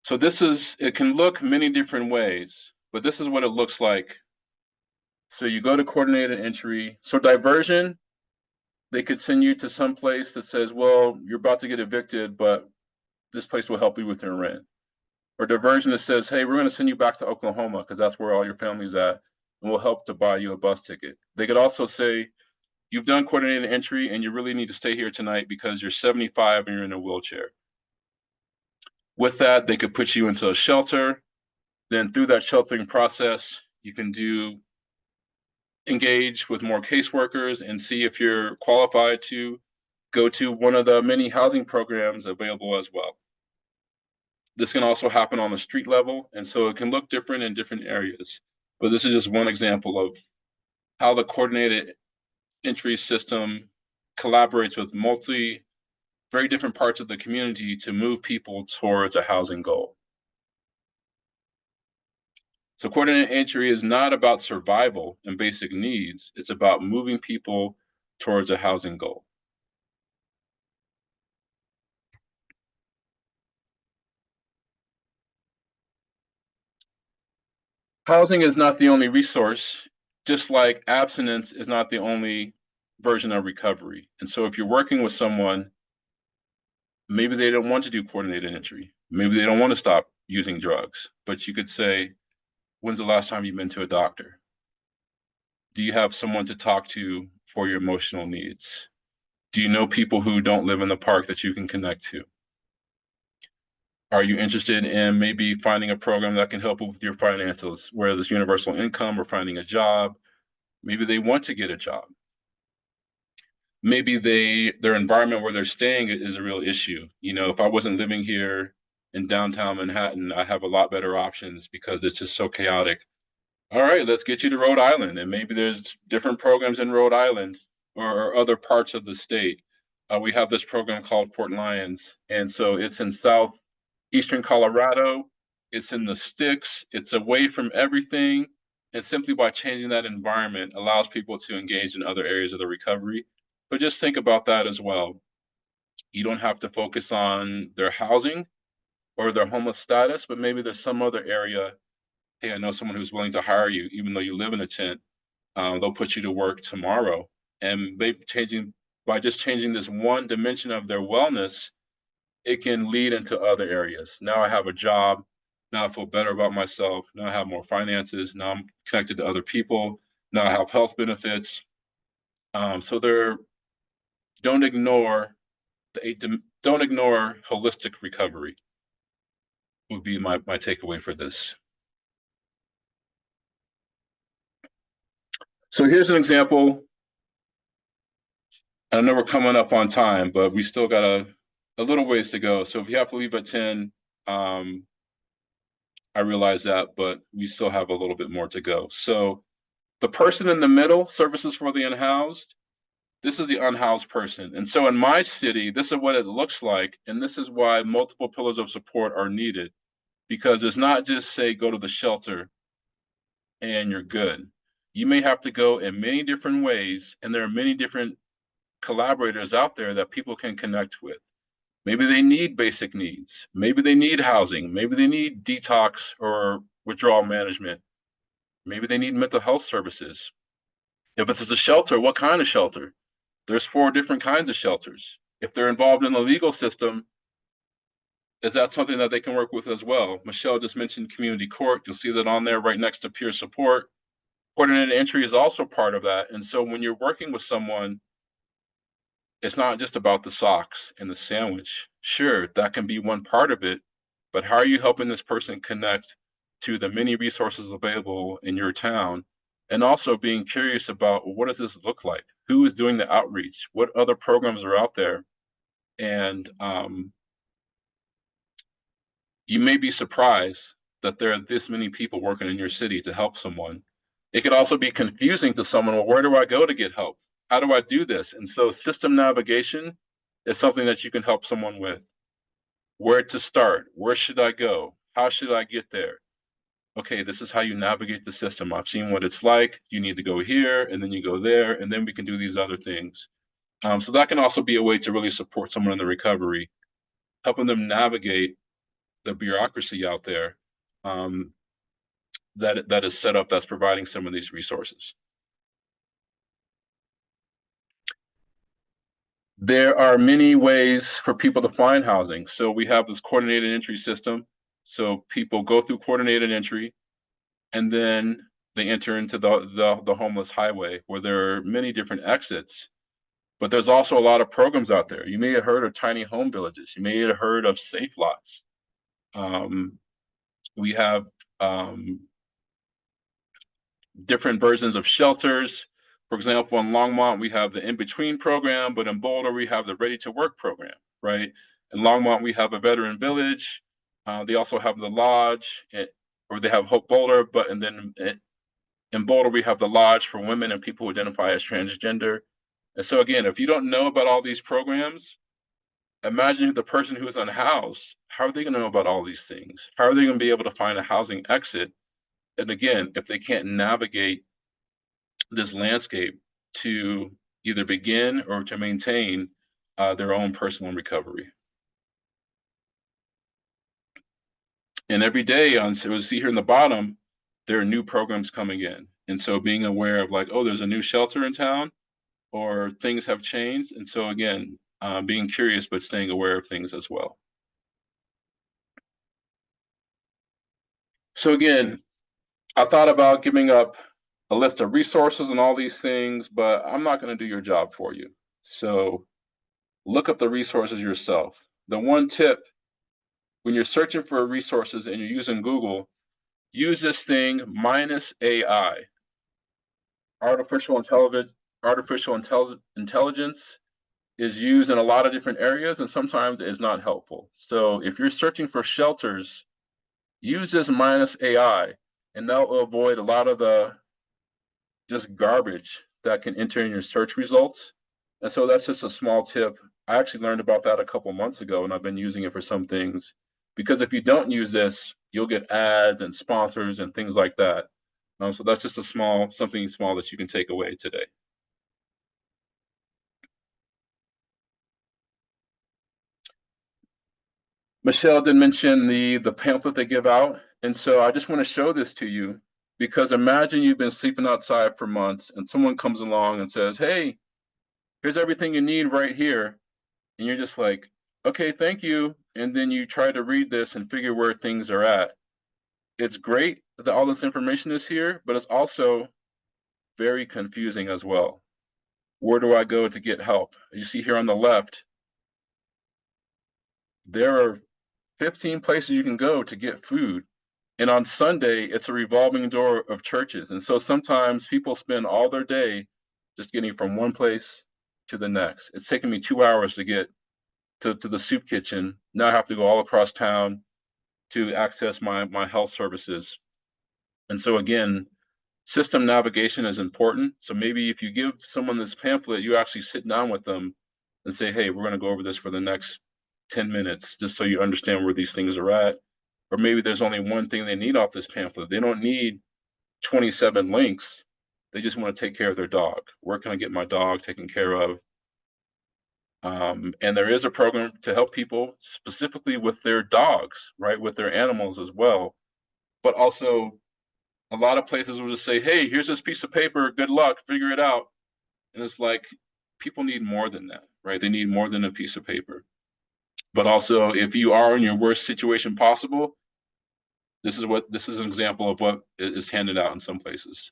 So it can look many different ways, but this is what it looks like. So you go to coordinated entry. So diversion, they could send you to some place that says, well, you're about to get evicted, but this place will help you with your rent. Or diversion that says, hey, we're going to send you back to Oklahoma because that's where all your family's at, and we'll help to buy you a bus ticket. They could also say, you've done coordinated entry and you really need to stay here tonight because you're 75 and you're in a wheelchair. With that, they could put you into a shelter. Then through that sheltering process, you can engage with more caseworkers and see if you're qualified to go to one of the many housing programs available as well. This can also happen on the street level, and so it can look different in different areas. But this is just one example of how the coordinated entry system collaborates with very different parts of the community to move people towards a housing goal. So coordinated entry is not about survival and basic needs. It's about moving people towards a housing goal. Housing is not the only resource, just like abstinence is not the only version of recovery. And so if you're working with someone, maybe they don't want to do coordinated entry. Maybe they don't want to stop using drugs, but you could say, when's the last time you've been to a doctor? Do you have someone to talk to for your emotional needs? Do you know people who don't live in the park that you can connect to? Are you interested in maybe finding a program that can help with your financials, whether it's universal income or finding a job? Maybe they want to get a job. Maybe their environment where they're staying is a real issue. You know, if I wasn't living here in downtown Manhattan, I have a lot better options because it's just so chaotic. All right, let's get you to Rhode Island. And maybe there's different programs in Rhode Island or other parts of the state. We have this program called Fort Lyons. And so it's in southeastern Colorado. It's in the sticks. It's away from everything. And simply by changing that environment allows people to engage in other areas of the recovery. But just think about that as well. You don't have to focus on their housing or their homeless status, but maybe there's some other area. Hey, I know someone who's willing to hire you, even though you live in a tent. They'll put you to work tomorrow. And by just changing this one dimension of their wellness, it can lead into other areas. Now I have a job. Now I feel better about myself. Now I have more finances. Now I'm connected to other people. Now I have health benefits. So don't ignore don't ignore holistic recovery would be my takeaway for this. So here's an example. I know we're coming up on time, but we still got a little ways to go. So if you have to leave at 10, I realize that, but we still have a little bit more to go. So the person in the middle, services for the unhoused, this is the unhoused person. And so in my city, this is what it looks like. And this is why multiple pillars of support are needed, because it's not just say, go to the shelter and you're good. You may have to go in many different ways, and there are many different collaborators out there that people can connect with. Maybe they need basic needs. Maybe they need housing. Maybe they need detox or withdrawal management. Maybe they need mental health services. If it's a shelter, what kind of shelter? There's 4 different kinds of shelters. If they're involved in the legal system, is that something that they can work with as well? Michelle just mentioned community court. You'll see that on there right next to peer support. Coordinated entry is also part of that. And so when you're working with someone, it's not just about the socks and the sandwich. Sure, that can be one part of it, but how are you helping this person connect to the many resources available in your town? And also being curious about, well, what does this look like? Who is doing the outreach? What other programs are out there? And you may be surprised that there are this many people working in your city to help someone. It could also be confusing to someone, well, where do I go to get help? How do I do this? And so system navigation is something that you can help someone with. Where to start? Where should I go? How should I get there? Okay, this is how you navigate the system. I've seen what it's like. You need to go here, and then you go there, and then we can do these other things. So that can also be a way to really support someone in the recovery, helping them navigate the bureaucracy out there that is set up that's providing some of these resources. There are many ways for people to find housing. So we have this coordinated entry system. So people go through coordinated entry, and then they enter into the homeless highway, where there are many different exits. But there's also a lot of programs out there. You may have heard of tiny home villages. You may have heard of safe lots. We have different versions of shelters. For example, in Longmont, we have the in-between program, but in Boulder, we have the ready-to-work program, right? In Longmont, we have a veteran village. They also have the lodge, or they have Hope Boulder, but and then in Boulder, we have the lodge for women and people who identify as transgender. And so again, if you don't know about all these programs, imagine the person who is unhoused. How are they going to know about all these things? How are they going to be able to find a housing exit? And again, if they can't navigate this landscape to either begin or to maintain their own personal recovery. And every day, so we see here in the bottom, there are new programs coming in. And so being aware of like, oh, there's a new shelter in town, or things have changed. And so again, being curious, but staying aware of things as well. So again, I thought about giving up a list of resources and all these things, but I'm not going to do your job for you. So look up the resources yourself. The one tip when you're searching for resources and you're using Google, use this thing minus AI. Artificial intelligence is used in a lot of different areas, and sometimes it's not helpful. So if you're searching for shelters, use this minus AI, and that will avoid a lot of the just garbage that can enter in your search results. And so that's just a small tip. I actually learned about that a couple months ago, and I've been using it for some things. Because if you don't use this, you'll get ads and sponsors and things like that. So that's just something small that you can take away today. Michelle did mention the pamphlet they give out. And so I just want to show this to you, because imagine you've been sleeping outside for months and someone comes along and says, hey, here's everything you need right here. And you're just like, okay, thank you. And then you try to read this and figure where things are at. It's great that all this information is here, but it's also very confusing as well. Where do I go to get help? As you see here on the left, there are 15 places you can go to get food. And on Sunday, it's a revolving door of churches. And so sometimes people spend all their day just getting from one place to the next. It's taken me 2 hours to get to the soup kitchen. Now I have to go all across town to access my health services. And so again, system navigation is important. So maybe if you give someone this pamphlet, you actually sit down with them and say, hey, we're going to go over this for the next 10 minutes, just so you understand where these things are at. Or maybe there's only one thing they need off this pamphlet. They don't need 27 links. They just want to take care of their dog. Where can I get my dog taken care of? And there is a program to help people specifically with their dogs, right? With their animals as well. But also, a lot of places will just say, hey, here's this piece of paper. Good luck. Figure it out. And it's like, people need more than that, right? They need more than a piece of paper. But also, if you are in your worst situation possible, this is an example of what is handed out in some places.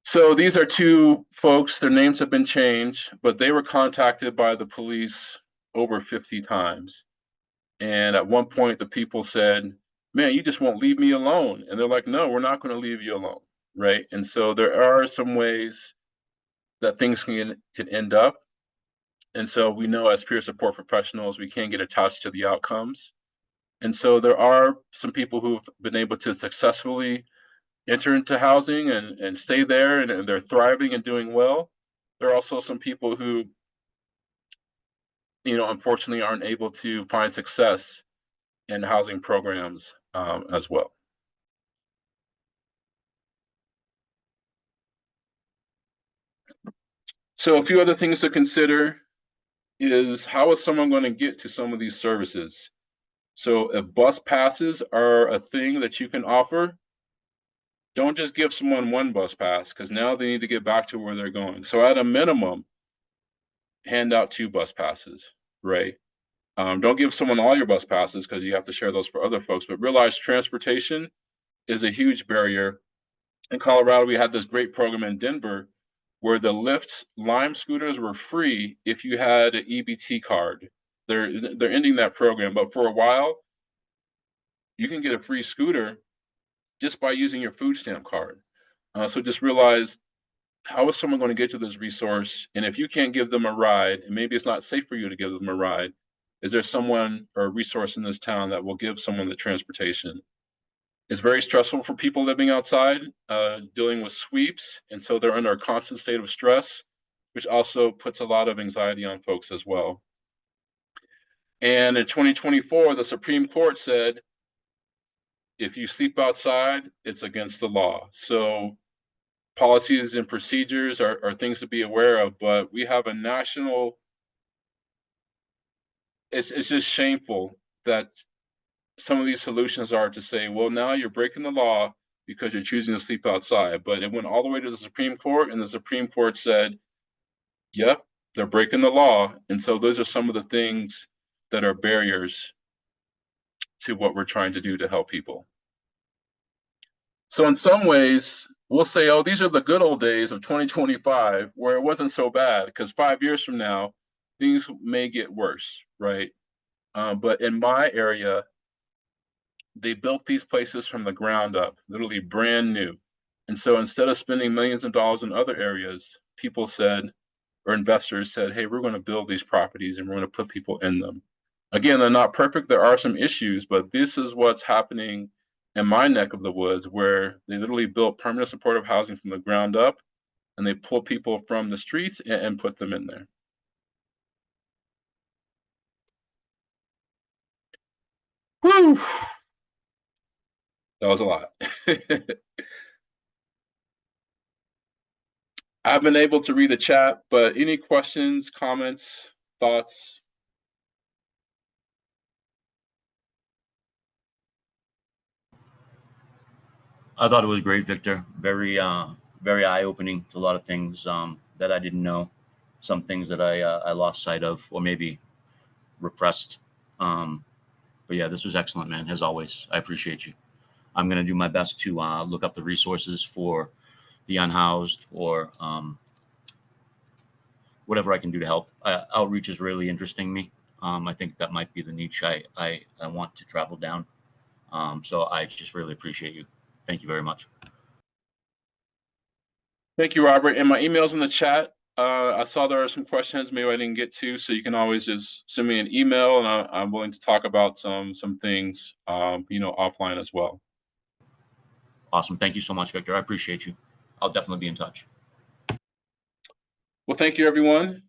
So these are two folks. Their names have been changed, but they were contacted by the police over 50 times. And at one point, the people said, man, you just won't leave me alone. And they're like, no, we're not going to leave you alone, right? And so there are some ways that things can end up. And so we know as peer support professionals, we can't get attached to the outcomes. And so there are some people who've been able to successfully enter into housing and stay there, and they're thriving and doing well. There are also some people who, unfortunately aren't able to find success in housing programs as well. So a few other things to consider is, how is someone going to get to some of these services? So if bus passes are a thing that you can offer, don't just give someone one bus pass, because now they need to get back to where they're going. So at a minimum, hand out 2 bus passes, right? Don't give someone all your bus passes, because you have to share those for other folks, but realize transportation is a huge barrier. In Colorado, we had this great program in Denver where the Lyft Lime scooters were free if you had an EBT card. They're ending that program, but for a while, you can get a free scooter just by using your food stamp card. So just realize, how is someone going to get to this resource? And if you can't give them a ride, and maybe it's not safe for you to give them a ride, is there someone or a resource in this town that will give someone the transportation? It's very stressful for people living outside, dealing with sweeps. And so they're under a constant state of stress, which also puts a lot of anxiety on folks as well. And in 2024, the Supreme Court said, if you sleep outside, it's against the law. So policies and procedures are things to be aware of, but we have a national, it's just shameful that some of these solutions are to say, well, now you're breaking the law because you're choosing to sleep outside. But it went all the way to the Supreme Court, and the Supreme Court said, yep, they're breaking the law. And so those are some of the things that are barriers to what we're trying to do to help people. So in some ways, we'll say, oh, these are the good old days of 2025, where it wasn't so bad, because 5 years from now, things may get worse, right? But in my area, they built these places from the ground up, literally brand new. And so instead of spending millions of dollars in other areas, people said, or investors said, hey, we're going to build these properties and we're going to put people in them. Again, they're not perfect. There are some issues, but this is what's happening in my neck of the woods, where they literally built permanent supportive housing from the ground up, and they pull people from the streets and put them in there. Whew. That was a lot. I've been able to read the chat, but any questions, comments, thoughts? I thought it was great, Victor. Very eye-opening to a lot of things that I didn't know, some things that I lost sight of or maybe repressed. But yeah, this was excellent, man. As always, I appreciate you. I'm going to do my best to look up the resources for the unhoused or whatever I can do to help. Outreach is really interesting me. I think that might be the niche I want to travel down. So I just really appreciate you. Thank you very much. Thank you, Robert. And my email's in the chat. I saw there are some questions maybe I didn't get to, so you can always just send me an email, and I'm willing to talk about some things, offline as well. Awesome. Thank you so much, Victor. I appreciate you. I'll definitely be in touch. Well, thank you, everyone.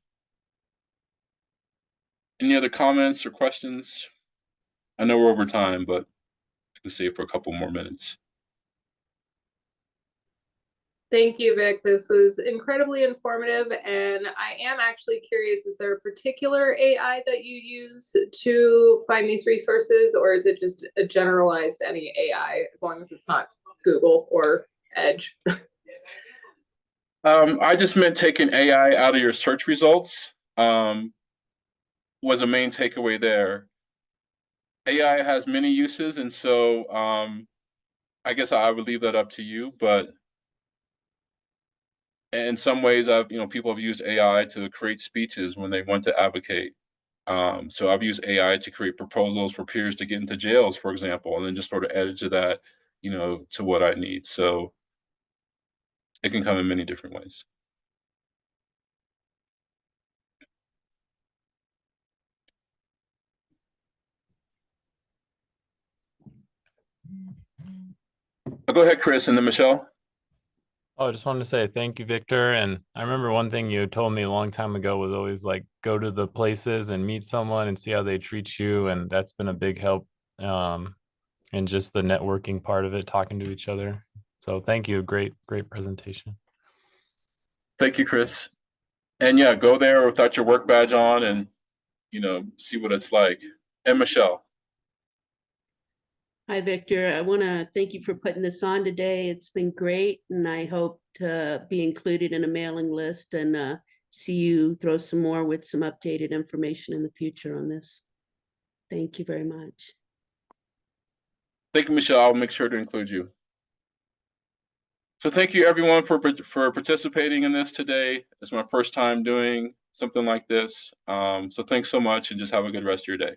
Any other comments or questions? I know we're over time, but I can stay for a couple more minutes. Thank you, Vic. This was incredibly informative, and I am actually curious, is there a particular AI that you use to find these resources, or is it just a generalized any AI, as long as it's not Google or Edge? I just meant taking AI out of your search results was a main takeaway there. AI has many uses, and so I guess I would leave that up to you, but in some ways, people have used AI to create speeches when they want to advocate. So I've used AI to create proposals for peers to get into jails, for example, and then just sort of edit to that, to what I need. So it can come in many different ways. Go ahead, Chris, and then Michelle. Oh, I just wanted to say thank you, Victor. And I remember one thing you told me a long time ago was always like go to the places and meet someone and see how they treat you. And that's been a big help. And just the networking part of it, talking to each other. So thank you. Great presentation. Thank you, Chris. And yeah, go there without your work badge on and, see what it's like. And Michelle. Hi, Victor. I want to thank you for putting this on today. It's been great, and I hope to be included in a mailing list and see you throw some more with some updated information in the future on this. Thank you very much. Thank you, Michelle. I'll make sure to include you. So thank you, everyone, for participating in this today. It's my first time doing something like this. So thanks so much, and just have a good rest of your day.